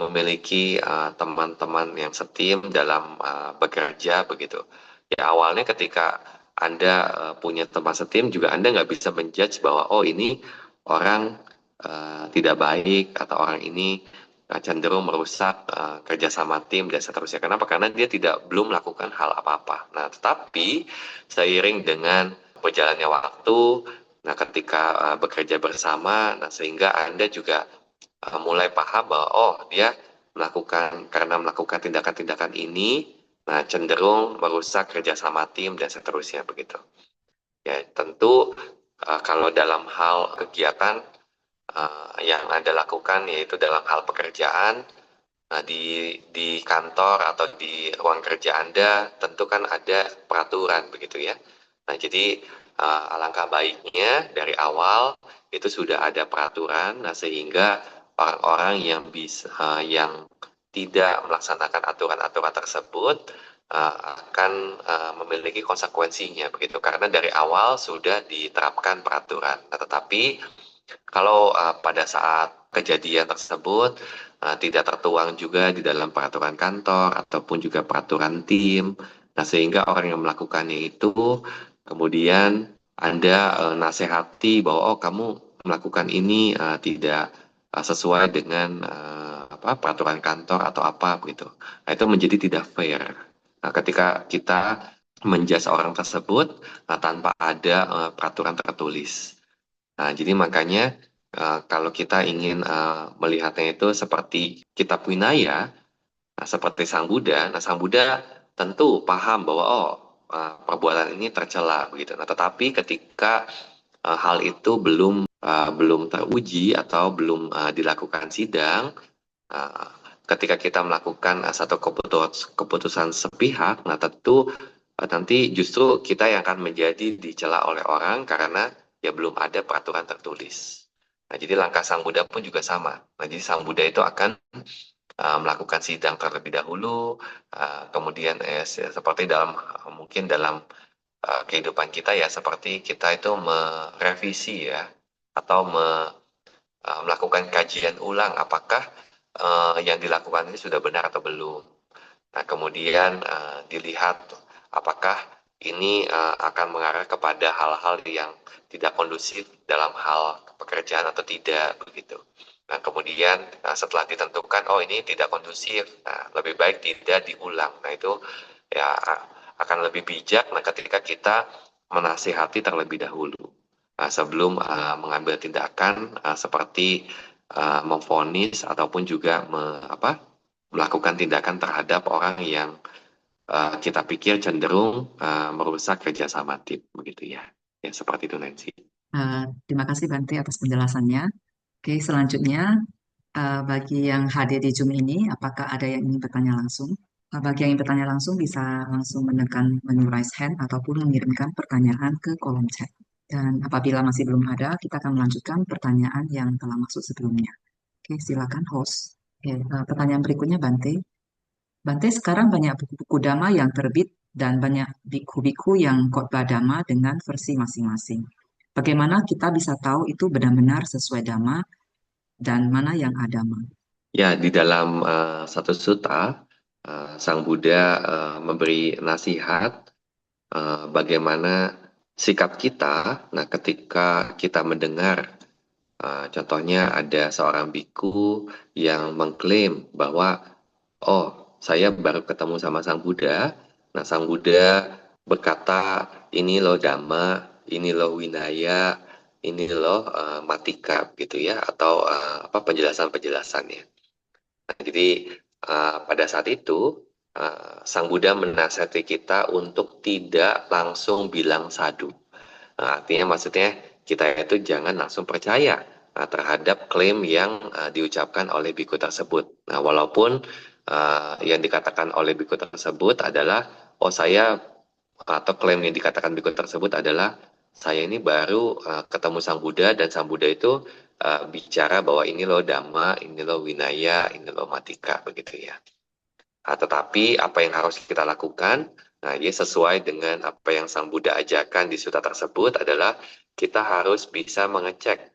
S2: memiliki teman-teman yang setim dalam bekerja begitu, ya awalnya ketika Anda punya teman setim juga Anda nggak bisa menjudge bahwa oh ini orang tidak baik atau orang ini cenderung merusak kerjasama tim dan seterusnya. Kenapa? Karena dia belum melakukan hal apa-apa. Nah, tetapi seiring dengan berjalannya waktu, nah ketika bekerja bersama, nah sehingga Anda juga mulai paham bahwa oh dia karena melakukan tindakan-tindakan ini, nah cenderung merusak kerjasama tim dan seterusnya begitu. Ya tentu kalau dalam hal kegiatan yang Anda lakukan yaitu dalam hal pekerjaan di kantor atau di ruang kerja Anda tentu kan ada peraturan begitu ya. Nah, jadi alangkah baiknya dari awal itu sudah ada peraturan, nah sehingga orang-orang yang tidak melaksanakan aturan-aturan tersebut akan memiliki konsekuensinya begitu karena dari awal sudah diterapkan peraturan. Nah, tetapi kalau pada saat kejadian tersebut tidak tertuang juga di dalam peraturan kantor ataupun juga peraturan tim, nah sehingga orang yang melakukannya itu kemudian Anda nasihati bahwa oh kamu melakukan ini tidak sesuai dengan peraturan kantor atau apa begitu. Nah, itu menjadi tidak fair. Nah, ketika kita menjudge orang tersebut tanpa ada peraturan tertulis. Nah, jadi makanya kalau kita ingin melihatnya itu seperti kitab Winaya, nah, seperti Sang Buddha, nah Sang Buddha tentu paham bahwa perbuatan ini tercela begitu. Nah, tetapi ketika hal itu belum teruji atau belum dilakukan sidang, ketika kita melakukan satu keputusan sepihak, nah tentu nanti justru kita yang akan menjadi dicela oleh orang karena ya belum ada peraturan tertulis. Nah, jadi langkah Sang Buddha pun juga sama. Nah, jadi Sang Buddha itu akan melakukan sidang terlebih dahulu, kemudian seperti mungkin dalam kehidupan kita ya, seperti kita itu merevisi ya, atau melakukan kajian ulang apakah yang dilakukan ini sudah benar atau belum. Nah, kemudian dilihat apakah ini akan mengarah kepada hal-hal yang tidak kondusif dalam hal pekerjaan atau tidak begitu. Nah, kemudian setelah ditentukan, oh ini tidak kondusif, nah, lebih baik tidak diulang. Nah, itu ya akan lebih bijak ketika kita menasihati terlebih dahulu sebelum mengambil tindakan seperti memvonis ataupun juga melakukan tindakan terhadap orang yang kita pikir cenderung merusak kerjasama tim, begitu ya. Ya, seperti itu Nancy.
S1: Terima kasih Bante atas penjelasannya. Oke, selanjutnya bagi yang hadir di Zoom ini, apakah ada yang ingin bertanya langsung? Bagi yang ingin bertanya langsung bisa langsung menekan menu raise hand ataupun mengirimkan pertanyaan ke kolom chat. Dan apabila masih belum ada, kita akan melanjutkan pertanyaan yang telah masuk sebelumnya. Oke, silakan host. Oke, pertanyaan berikutnya Bante. Bante, sekarang banyak buku-buku Dhamma yang terbit dan banyak biku-biku yang khotbah Dhamma dengan versi masing-masing. Bagaimana kita bisa tahu itu benar-benar sesuai Dhamma dan mana yang adama?
S2: Ya, di dalam satu sutta, Sang Buddha memberi nasihat bagaimana sikap kita. Nah, ketika kita mendengar, contohnya ada seorang biku yang mengklaim bahwa, oh, saya baru ketemu sama Sang Buddha. Nah, Sang Buddha berkata, ini loh Dhamma, ini loh Winaya, ini loh Matika, gitu ya, atau penjelasan-penjelasannya. Nah, jadi pada saat itu Sang Buddha menasihati kita untuk tidak langsung bilang sadu. Nah, artinya maksudnya kita itu jangan langsung percaya terhadap klaim yang diucapkan oleh biku tersebut. Nah, walaupun yang dikatakan oleh biku tersebut adalah, oh saya, atau klaim yang dikatakan biku tersebut adalah, saya ini baru ketemu Sang Buddha dan Sang Buddha itu bicara bahwa ini loh Dhamma, ini loh Winaya, ini loh Matika, begitu ya. Tetapi apa yang harus kita lakukan, nah ini sesuai dengan apa yang Sang Buddha ajarkan di sutta tersebut adalah kita harus bisa mengecek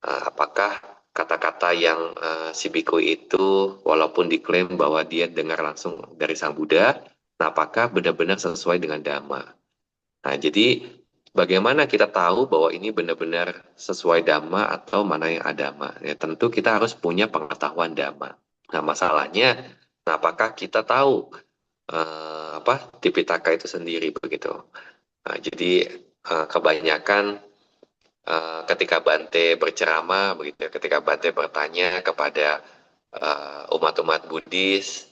S2: apakah kata-kata yang si biku itu walaupun diklaim bahwa dia dengar langsung dari Sang Buddha, nah apakah benar-benar sesuai dengan Dhamma. Nah, jadi bagaimana kita tahu bahwa ini benar-benar sesuai Dhamma atau mana yang adama? Ya, tentu kita harus punya pengetahuan Dhamma. Nah, masalahnya, nah, apakah kita tahu Tipitaka itu sendiri begitu? Nah, jadi kebanyakan ketika Bante berceramah begitu, ketika Bante bertanya kepada umat-umat Buddhis,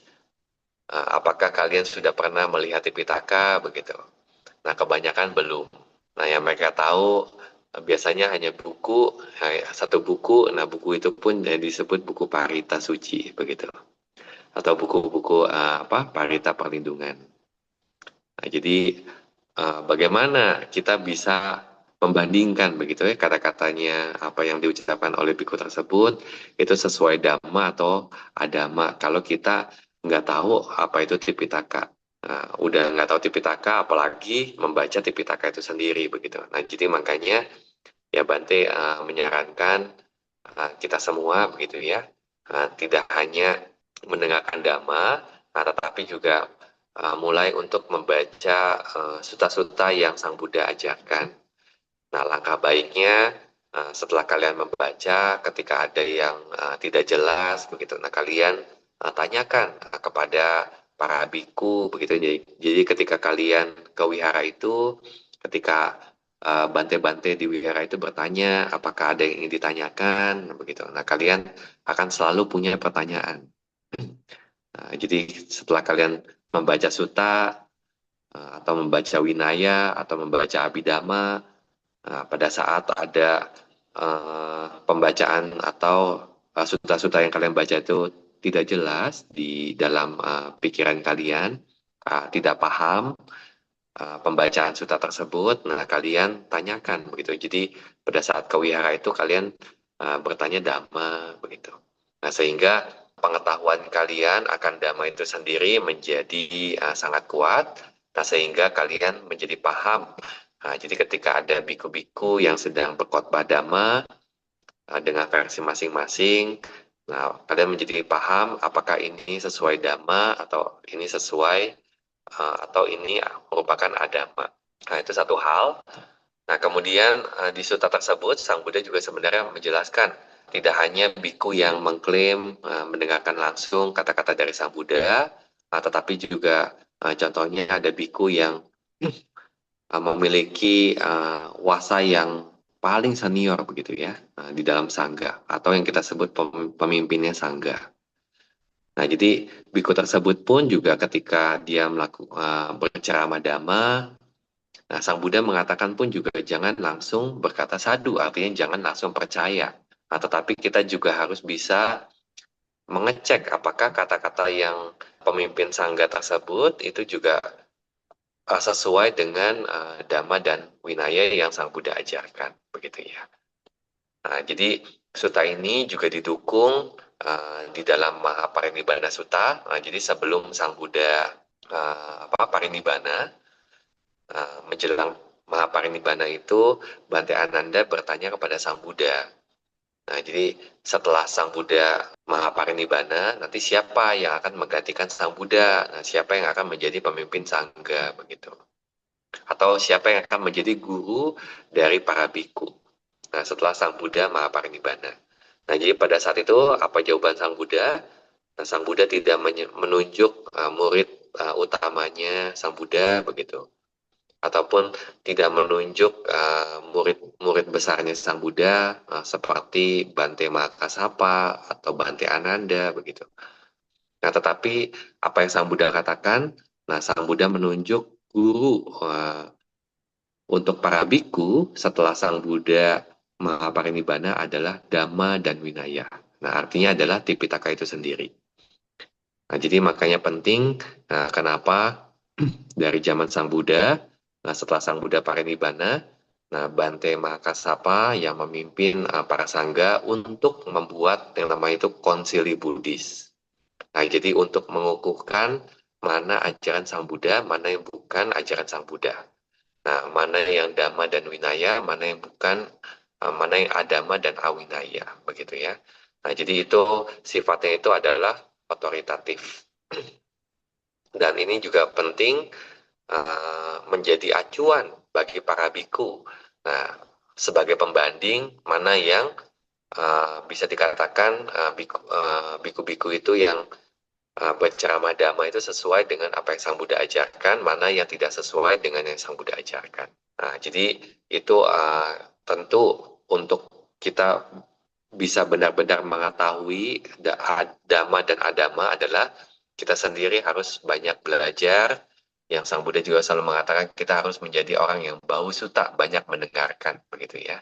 S2: apakah kalian sudah pernah melihat Tipitaka begitu? Nah, kebanyakan belum. Nah, yang mereka tahu biasanya hanya buku, satu buku. Nah, buku itu pun disebut buku Parita Suci, begitu. Atau buku-buku Parita Perlindungan. Nah, jadi bagaimana kita bisa membandingkan begitu ya kata-katanya apa yang diucapkan oleh biku tersebut itu sesuai Dhamma atau adama kalau kita nggak tahu apa itu Tipitaka. Nah, udah nggak tahu Tipitaka, apalagi membaca Tipitaka itu sendiri begitu. Nah, jadi makanya ya Bante menyarankan kita semua begitu ya, tidak hanya mendengarkan Dhamma, tetapi juga mulai untuk membaca sutta-sutta yang Sang Buddha ajarkan. Nah, langkah baiknya setelah kalian membaca, ketika ada yang tidak jelas begitu, nah kalian tanyakan kepada para biku begitu. Jadi ketika kalian ke wihara itu, ketika bante-bante di wihara itu bertanya apakah ada yang ingin ditanyakan begitu. Nah, kalian akan selalu punya pertanyaan. Nah, jadi setelah kalian membaca sutta atau membaca winaya atau membaca abhidhamma, pada saat ada pembacaan atau sutta-sutta yang kalian baca itu tidak jelas di dalam pikiran kalian, tidak paham pembacaan sutta tersebut, nah kalian tanyakan begitu. Jadi pada saat ke wihara itu kalian bertanya Dhamma begitu. Nah, sehingga pengetahuan kalian akan Dhamma itu sendiri menjadi sangat kuat, nah sehingga kalian menjadi paham. Nah, jadi ketika ada biku-biku yang sedang berkhotbah Dhamma dengan versi masing-masing, nah kalian menjadi paham apakah ini sesuai Dhamma atau ini sesuai atau ini merupakan adama. Nah, itu satu hal. Nah, kemudian di sutta tersebut, Sang Buddha juga sebenarnya menjelaskan, tidak hanya biku yang mengklaim mendengarkan langsung kata-kata dari Sang Buddha, tetapi juga contohnya ada biku yang memiliki wasa yang paling senior begitu ya di dalam sangga, atau yang kita sebut pemimpinnya sangga. Nah, jadi biku tersebut pun juga ketika dia berceramah Dhamma, nah, Sang Buddha mengatakan pun juga jangan langsung berkata sadu, artinya jangan langsung percaya. Nah, tetapi kita juga harus bisa mengecek apakah kata-kata yang pemimpin sangga tersebut itu juga sesuai dengan Dhamma dan Winaya yang Sang Buddha ajarkan, begitu ya. Nah, jadi sutta ini juga didukung di dalam Mahaparinibbana Sutta. Nah, jadi sebelum Sang Buddha parinibbana, menjelang Mahaparinibbana itu, Bante Ananda bertanya kepada Sang Buddha. Nah, jadi setelah Sang Buddha Mahaparinibbana, nanti siapa yang akan menggantikan Sang Buddha? Nah, siapa yang akan menjadi pemimpin sangga begitu? Atau siapa yang akan menjadi guru dari para biku? Nah, setelah Sang Buddha Mahaparinibbana. Nah, jadi pada saat itu apa jawaban Sang Buddha? Nah, Sang Buddha tidak menunjuk murid utamanya Sang Buddha begitu, ataupun tidak menunjuk murid-murid besarnya Sang Buddha seperti Bante Mahakasapa atau Bante Ananda begitu. Nah, tetapi apa yang Sang Buddha katakan? Nah, Sang Buddha menunjuk guru untuk para biku setelah Sang Buddha Mahaparinibbana adalah Dhamma dan Winaya. Nah, artinya adalah Tipitaka itu sendiri. Nah, jadi makanya penting kenapa dari zaman Sang Buddha, nah setelah Sang Buddha Parinibbana, nah Bante Mahakasapa yang memimpin para sangga untuk membuat yang namanya itu konsili Buddhis. Nah, jadi untuk mengukuhkan mana ajaran Sang Buddha, mana yang bukan ajaran Sang Buddha. Nah, mana yang Dhamma dan Winaya, mana yang bukan, mana yang adama dan awinaya, begitu ya. Nah, jadi itu sifatnya itu adalah otoritatif. Dan ini juga penting menjadi acuan bagi para biku. Nah, sebagai pembanding mana yang bisa dikatakan biku-biku itu yang berceramah Dhamma itu sesuai dengan apa yang Sang Buddha ajarkan, mana yang tidak sesuai dengan yang Sang Buddha ajarkan. Nah, jadi itu tentu untuk kita bisa benar-benar mengetahui Dhamma dan Adama adalah kita sendiri harus banyak belajar. Yang Sang Buddha juga selalu mengatakan kita harus menjadi orang yang bau suta, banyak mendengarkan, begitu ya.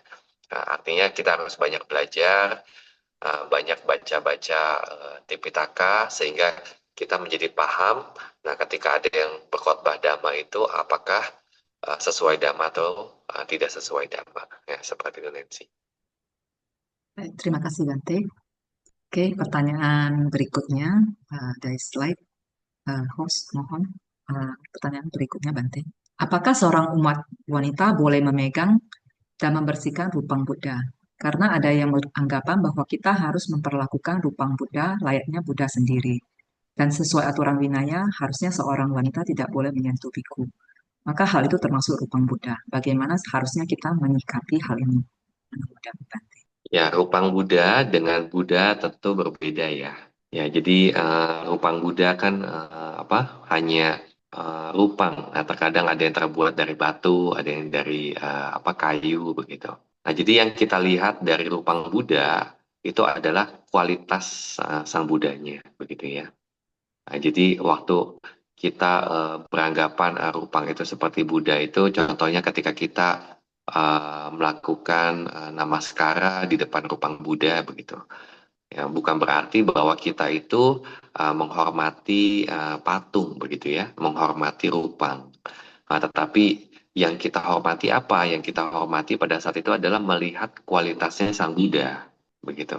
S2: Nah, artinya kita harus banyak belajar, banyak baca-baca Tipitaka sehingga kita menjadi paham. Nah, ketika ada yang berkhotbah Dhamma itu apakah sesuai Dhamma atau tidak sesuai Dhamma. Ya, seperti itu Nancy.
S1: Baik, terima kasih Bante. Oke, pertanyaan berikutnya dari slide host, mohon. Pertanyaan berikutnya Bante. Apakah seorang umat wanita boleh memegang dan membersihkan rupang Buddha? Karena ada yang beranggapan bahwa kita harus memperlakukan rupang Buddha layaknya Buddha sendiri. Dan sesuai aturan Winaya, harusnya seorang wanita tidak boleh menyentuh biku. Maka hal itu termasuk rupang Buddha. Bagaimana seharusnya kita menyikapi hal ini?
S2: Ya, rupang Buddha dengan Buddha tentu berbeda ya. Ya, jadi rupang Buddha kan hanya rupang. Nah, terkadang ada yang terbuat dari batu, ada yang dari kayu begitu. Nah, jadi yang kita lihat dari rupang Buddha itu adalah kualitas sang Buddhanya, begitu ya. Nah, jadi waktu kita beranggapan rupang itu seperti Buddha itu, contohnya ketika kita melakukan namaskara di depan rupang Buddha begitu. Ya, bukan berarti bahwa kita itu menghormati patung begitu ya, menghormati rupang. Tetapi yang kita hormati apa? Yang kita hormati pada saat itu adalah melihat kualitasnya sang Buddha begitu.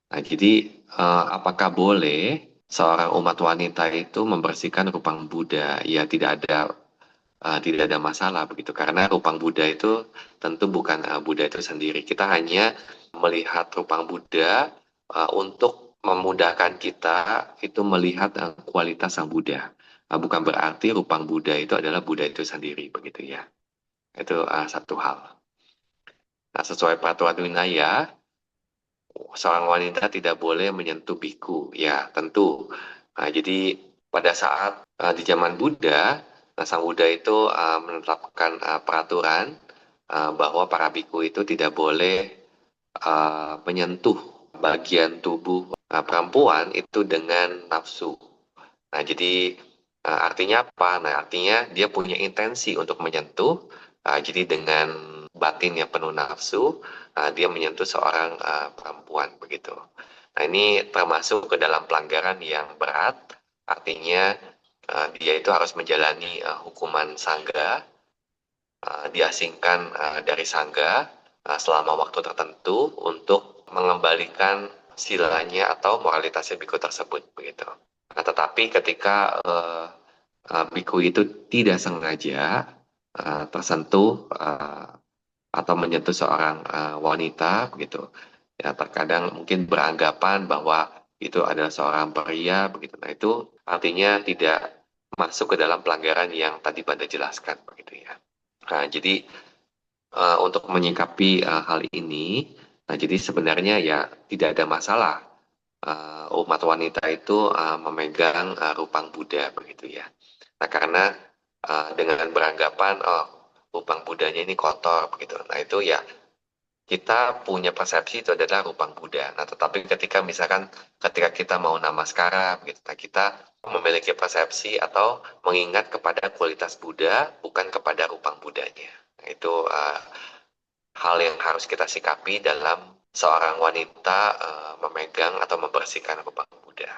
S2: Nah, jadi apakah boleh seorang umat wanita itu membersihkan rupang Buddha? Ya, tidak ada masalah begitu, karena rupang Buddha itu tentu bukan Buddha itu sendiri. Kita hanya melihat rupang Buddha untuk memudahkan kita itu melihat kualitas sang Buddha. Bukan berarti rupang Buddha itu adalah Buddha itu sendiri begitu ya. Itu satu hal. Nah, sesuai peraturan Winaya, seorang wanita tidak boleh menyentuh biku. Ya, tentu. Nah, jadi pada saat di zaman Buddha, Sang Buddha itu menetapkan peraturan bahwa para biku itu tidak boleh menyentuh bagian tubuh perempuan itu dengan nafsu. Nah, jadi artinya apa? Nah, artinya dia punya intensi untuk menyentuh. Jadi dengan batin yang penuh nafsu, dia menyentuh seorang perempuan begitu. Nah, ini termasuk ke dalam pelanggaran yang berat. Artinya dia itu harus menjalani hukuman sangga, diasingkan dari sangga selama waktu tertentu untuk mengembalikan silanya atau moralitasnya biku tersebut begitu. Nah, tetapi ketika biku itu tidak sengaja tersentuh atau menyentuh seorang wanita begitu, ya terkadang mungkin beranggapan bahwa itu adalah seorang pria begitu. Nah, itu artinya tidak masuk ke dalam pelanggaran yang tadi Banda jelaskan begitu ya. Nah, jadi untuk menyikapi hal ini, nah jadi sebenarnya ya tidak ada masalah umat wanita itu memegang rupang Buddha begitu ya. Nah, karena dengan beranggapan rupang Buddhanya ini kotor begitu. Nah, itu ya kita punya persepsi itu adalah rupang Buddha. Nah, tetapi ketika kita mau namaskara begitu, nah kita memiliki persepsi atau mengingat kepada kualitas Buddha bukan kepada rupang Buddhanya. Nah, itu hal yang harus kita sikapi dalam seorang wanita memegang atau membersihkan rupang Buddha.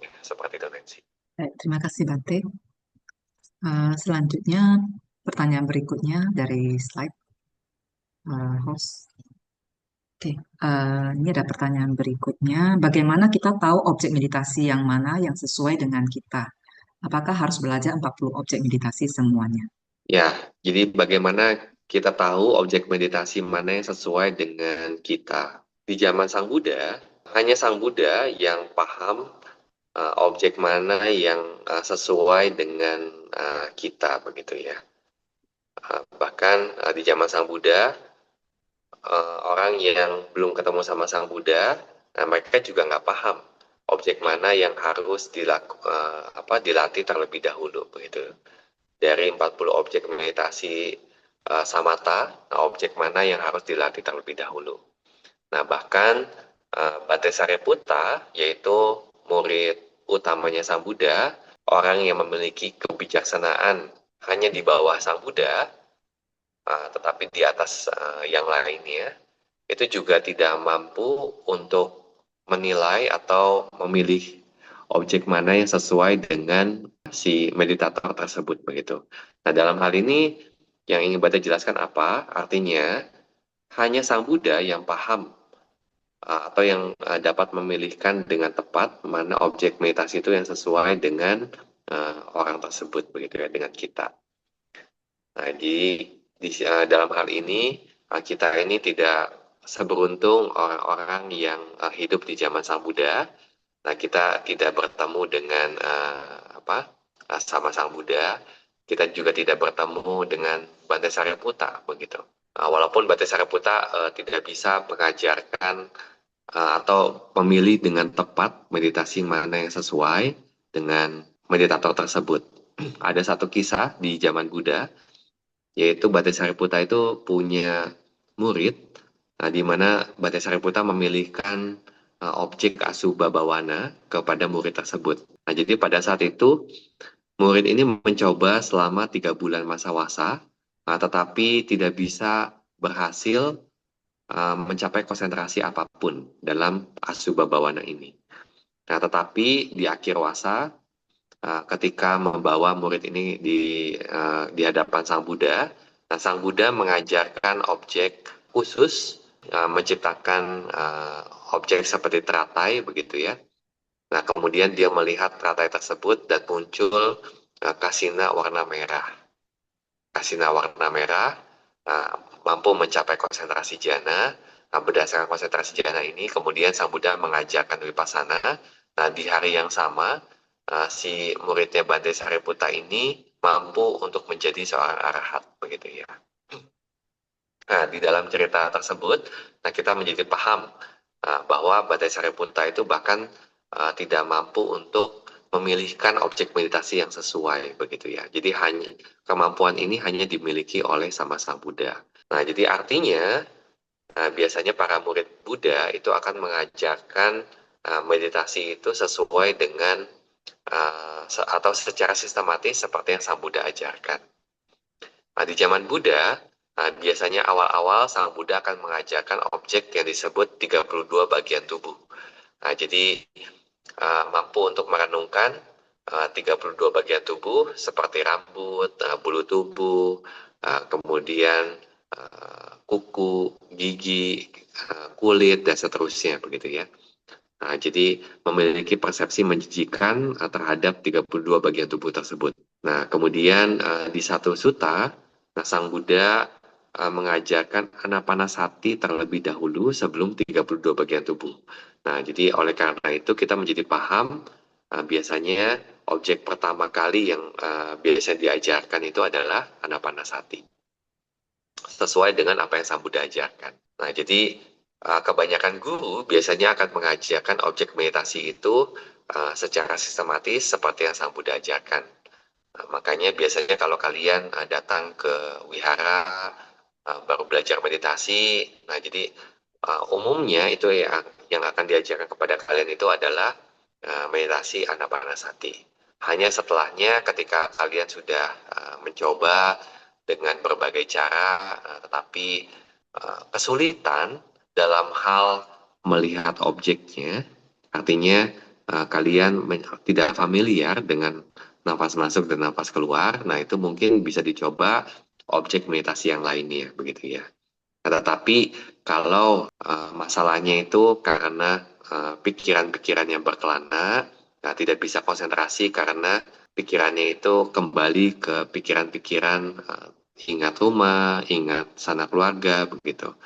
S2: Ya, seperti itu, Nancy.
S1: Baik, terima kasih Bante. Selanjutnya, pertanyaan berikutnya dari slide host. Oke, ini ada pertanyaan berikutnya. Bagaimana kita tahu objek meditasi yang mana yang sesuai dengan kita? Apakah harus belajar 40 objek meditasi semuanya?
S2: Ya, jadi bagaimana kita tahu objek meditasi mana yang sesuai dengan kita? Di zaman Sang Buddha, hanya Sang Buddha yang paham objek mana yang sesuai dengan kita, begitu ya. Bahkan di zaman Sang Buddha, orang yang belum ketemu sama Sang Buddha, mereka juga nggak paham objek mana yang harus dilatih terlebih dahulu, begitu. Dari 40 objek meditasi samatha, objek mana yang harus dilatih terlebih dahulu. Nah, bahkan Bante Sariputta, yaitu murid utamanya Sang Buddha, orang yang memiliki kebijaksanaan hanya di bawah Sang Buddha, tetapi di atas yang lainnya, itu juga tidak mampu untuk menilai atau memilih objek mana yang sesuai dengan si meditator tersebut begitu. Nah, dalam hal ini yang ingin Bante jelaskan apa? Artinya hanya Sang Buddha yang paham atau yang dapat memilihkan dengan tepat mana objek meditasi itu yang sesuai dengan orang tersebut begitu ya, dengan kita. Nah, dalam hal ini kita ini tidak seberuntung orang-orang yang hidup di zaman Sang Buddha. Nah, kita tidak bertemu dengan sama Sang Buddha. Kita juga tidak bertemu dengan Bante Sariputta begitu. Walaupun Bante Sariputta tidak bisa mengajarkan atau memilih dengan tepat meditasi mana yang sesuai dengan meditator tersebut. Ada satu kisah di zaman Buddha, yaitu Bante Sariputta itu punya murid, di mana Bante Sariputta memilihkan objek Asubha Bawana kepada murid tersebut. Nah, jadi pada saat itu murid ini mencoba selama 3 bulan masa wasa, tetapi tidak bisa berhasil mencapai konsentrasi apapun dalam Asubha Bawana ini. Nah, tetapi di akhir wasa, ketika membawa murid ini di hadapan Sang Buddha, nah Sang Buddha mengajarkan objek khusus menciptakan objek seperti teratai begitu ya. Nah, kemudian dia melihat teratai tersebut dan muncul kasina warna merah. Kasina warna merah mampu mencapai konsentrasi jhana. Nah, berdasarkan konsentrasi jhana ini, kemudian Sang Buddha mengajarkan vipassana. Nah, di hari yang sama, si muridnya Bante Sariputta ini mampu untuk menjadi seorang arahat, begitu ya. Nah, di dalam cerita tersebut, nah kita menjadi paham bahwa Bante Sariputta itu bahkan tidak mampu untuk memilihkan objek meditasi yang sesuai, begitu ya. Jadi hanya kemampuan ini hanya dimiliki oleh sama Sang Buddha. Nah, jadi artinya biasanya para murid Buddha itu akan mengajarkan meditasi itu sesuai dengan atau secara sistematis seperti yang Sang Buddha ajarkan. Nah, di zaman Buddha, biasanya awal-awal Sang Buddha akan mengajarkan objek yang disebut 32 bagian tubuh. Nah, jadi mampu untuk merenungkan 32 bagian tubuh seperti rambut, bulu tubuh, kemudian kuku, gigi, kulit, dan seterusnya begitu ya. Nah, jadi memiliki persepsi menjijikan terhadap 32 bagian tubuh tersebut. Nah, kemudian di satu sutta, Sang Buddha mengajarkan anapanasati terlebih dahulu sebelum 32 bagian tubuh. Nah, jadi oleh karena itu kita menjadi paham biasanya objek pertama kali yang biasa diajarkan itu adalah anapanasati. Sesuai dengan apa yang Sang Buddha ajarkan. Nah, jadi kebanyakan guru biasanya akan mengajarkan objek meditasi itu secara sistematis seperti yang Sang Buddha ajarkan. Makanya biasanya kalau kalian datang ke wihara baru belajar meditasi, nah jadi umumnya itu yang akan diajarkan kepada kalian itu adalah meditasi anapanasati. Hanya setelahnya ketika kalian sudah mencoba dengan berbagai cara, tetapi kesulitan dalam hal melihat objeknya, artinya kalian tidak familiar dengan nafas masuk dan nafas keluar, nah itu mungkin bisa dicoba objek meditasi yang lainnya, begitu ya. Tetapi kalau masalahnya itu karena pikiran-pikiran yang berkelana, nah, tidak bisa konsentrasi karena pikirannya itu kembali ke pikiran-pikiran ingat rumah, ingat sanak keluarga, begitu.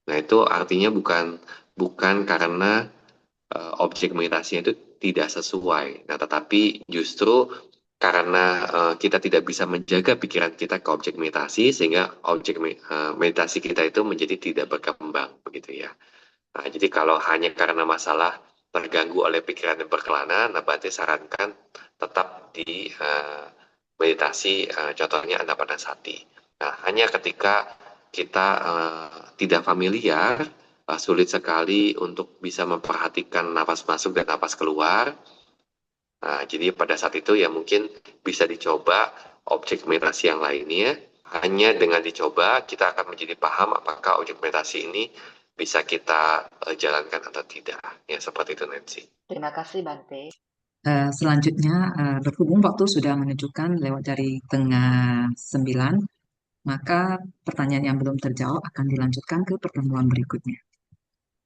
S2: Nah, itu artinya bukan karena objek meditasinya itu tidak sesuai. Nah, tetapi justru karena kita tidak bisa menjaga pikiran kita ke objek meditasi, sehingga objek meditasi kita itu menjadi tidak berkembang, begitu ya. Nah, jadi kalau hanya karena masalah terganggu oleh pikiran yang berkelana, nah Bante sarankan tetap di meditasi, contohnya anapanasati. Nah, hanya ketika kita tidak familiar, sulit sekali untuk bisa memperhatikan napas masuk dan napas keluar. Nah, jadi pada saat itu ya mungkin bisa dicoba objek meditasi yang lainnya. Hanya dengan dicoba, kita akan menjadi paham apakah objek meditasi ini bisa kita jalankan atau tidak. Ya, seperti itu, Nancy.
S4: Terima kasih, Bante.
S1: Selanjutnya, berhubung waktu sudah menunjukkan lewat dari tengah 9, maka pertanyaan yang belum terjawab akan dilanjutkan ke pertemuan berikutnya.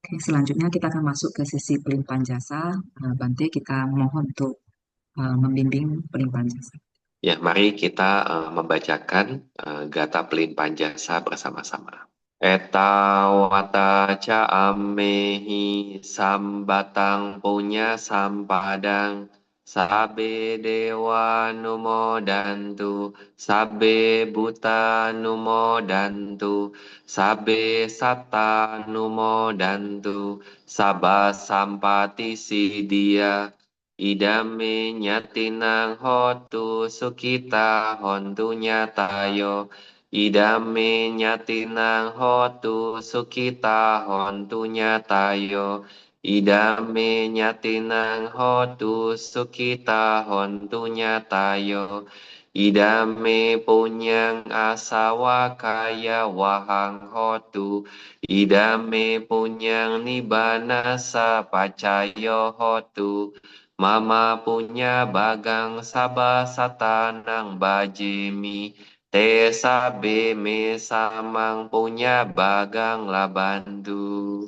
S1: Oke, selanjutnya kita akan masuk ke sesi pelimpahan jasa. Bante, kita mohon untuk membimbing pelimpahan jasa.
S2: Ya, mari kita membacakan Gata Pelimpahan Jasa bersama-sama. Etawata ca ammehi sambatang punya sampadang sabe dewa numodantu sabe buta numodantu sabe satta numodantu sabba sampati sidia idame nyatinang hotu sukita hontu nyatayo idame nyatinang hotu sukita hontu nyatayo idame nyatinang hotu sukita hontu nyatayo idame punyang asawa kaya wahang hotu idame punyang nibanasa pacayo hotu mama punya bagang sabah satanang bajemi Tesa be me samang punya bagang labandu.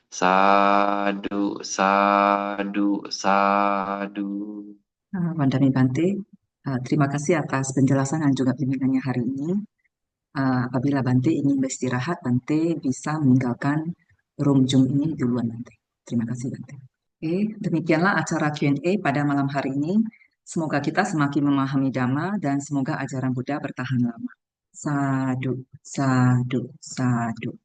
S2: Sadu, sadu, sadu.
S1: Wandami Bante, terima kasih atas penjelasan dan juga bimbingannya hari ini. Apabila Bante ingin beristirahat, Bante bisa meninggalkan room Zoom ini duluan Bante. Terima kasih Bante. Oke, demikianlah acara Q&A pada malam hari ini. Semoga kita semakin memahami Dhamma dan semoga ajaran Buddha bertahan lama. Sadu, sadu, sadu.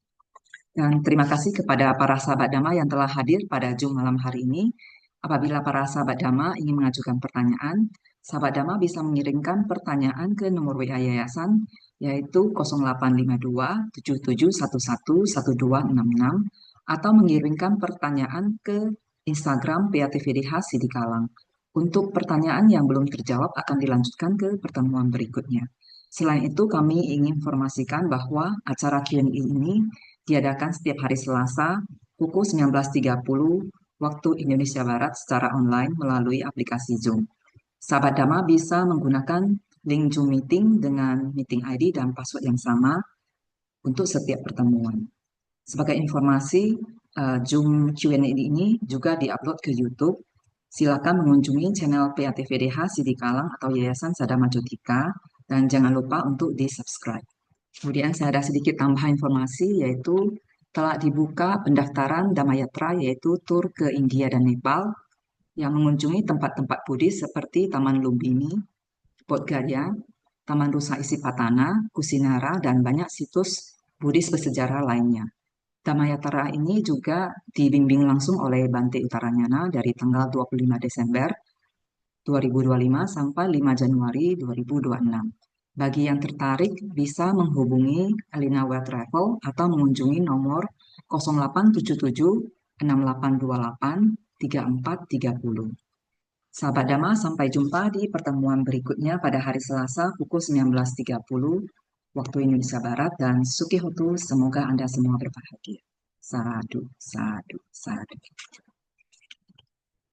S1: Dan terima kasih kepada para sahabat Dhamma yang telah hadir pada Zoom malam hari ini. Apabila para sahabat Dhamma ingin mengajukan pertanyaan, sahabat Dhamma bisa mengirimkan pertanyaan ke nomor WA Yayasan yaitu 0852 7711 1266 atau mengirimkan pertanyaan ke Instagram PATVDH Sidikalang. Untuk pertanyaan yang belum terjawab akan dilanjutkan ke pertemuan berikutnya. Selain itu, kami ingin informasikan bahwa acara Q&A ini diadakan setiap hari Selasa pukul 19.30 waktu Indonesia Barat secara online melalui aplikasi Zoom. Sahabat Dhamma bisa menggunakan link Zoom meeting dengan meeting ID dan password yang sama untuk setiap pertemuan. Sebagai informasi, Zoom Q&A ini juga diupload ke YouTube. Silakan mengunjungi channel PATVDH Sidikalang atau Yayasan Sadama Jotika dan jangan lupa untuk di-subscribe. Kemudian saya ada sedikit tambahan informasi yaitu telah dibuka pendaftaran Dhammayatra yaitu tur ke India dan Nepal yang mengunjungi tempat-tempat Buddhis seperti Taman Lumbini, Bodh Gaya, Taman Rusa Isipatana, Kusinara, dan banyak situs Buddhis bersejarah lainnya. Dhammayatra ini juga dibimbing langsung oleh Bante Utaranyana dari tanggal 25 Desember 2025 sampai 5 Januari 2026. Bagi yang tertarik bisa menghubungi Alina Well Travel atau mengunjungi nomor 0877 6828 3430. Sahabat Dhamma, sampai jumpa di pertemuan berikutnya pada hari Selasa pukul 19.30 waktu Indonesia Barat dan Sukihotu, semoga Anda semua berbahagia. Sadu, sadu, sadu.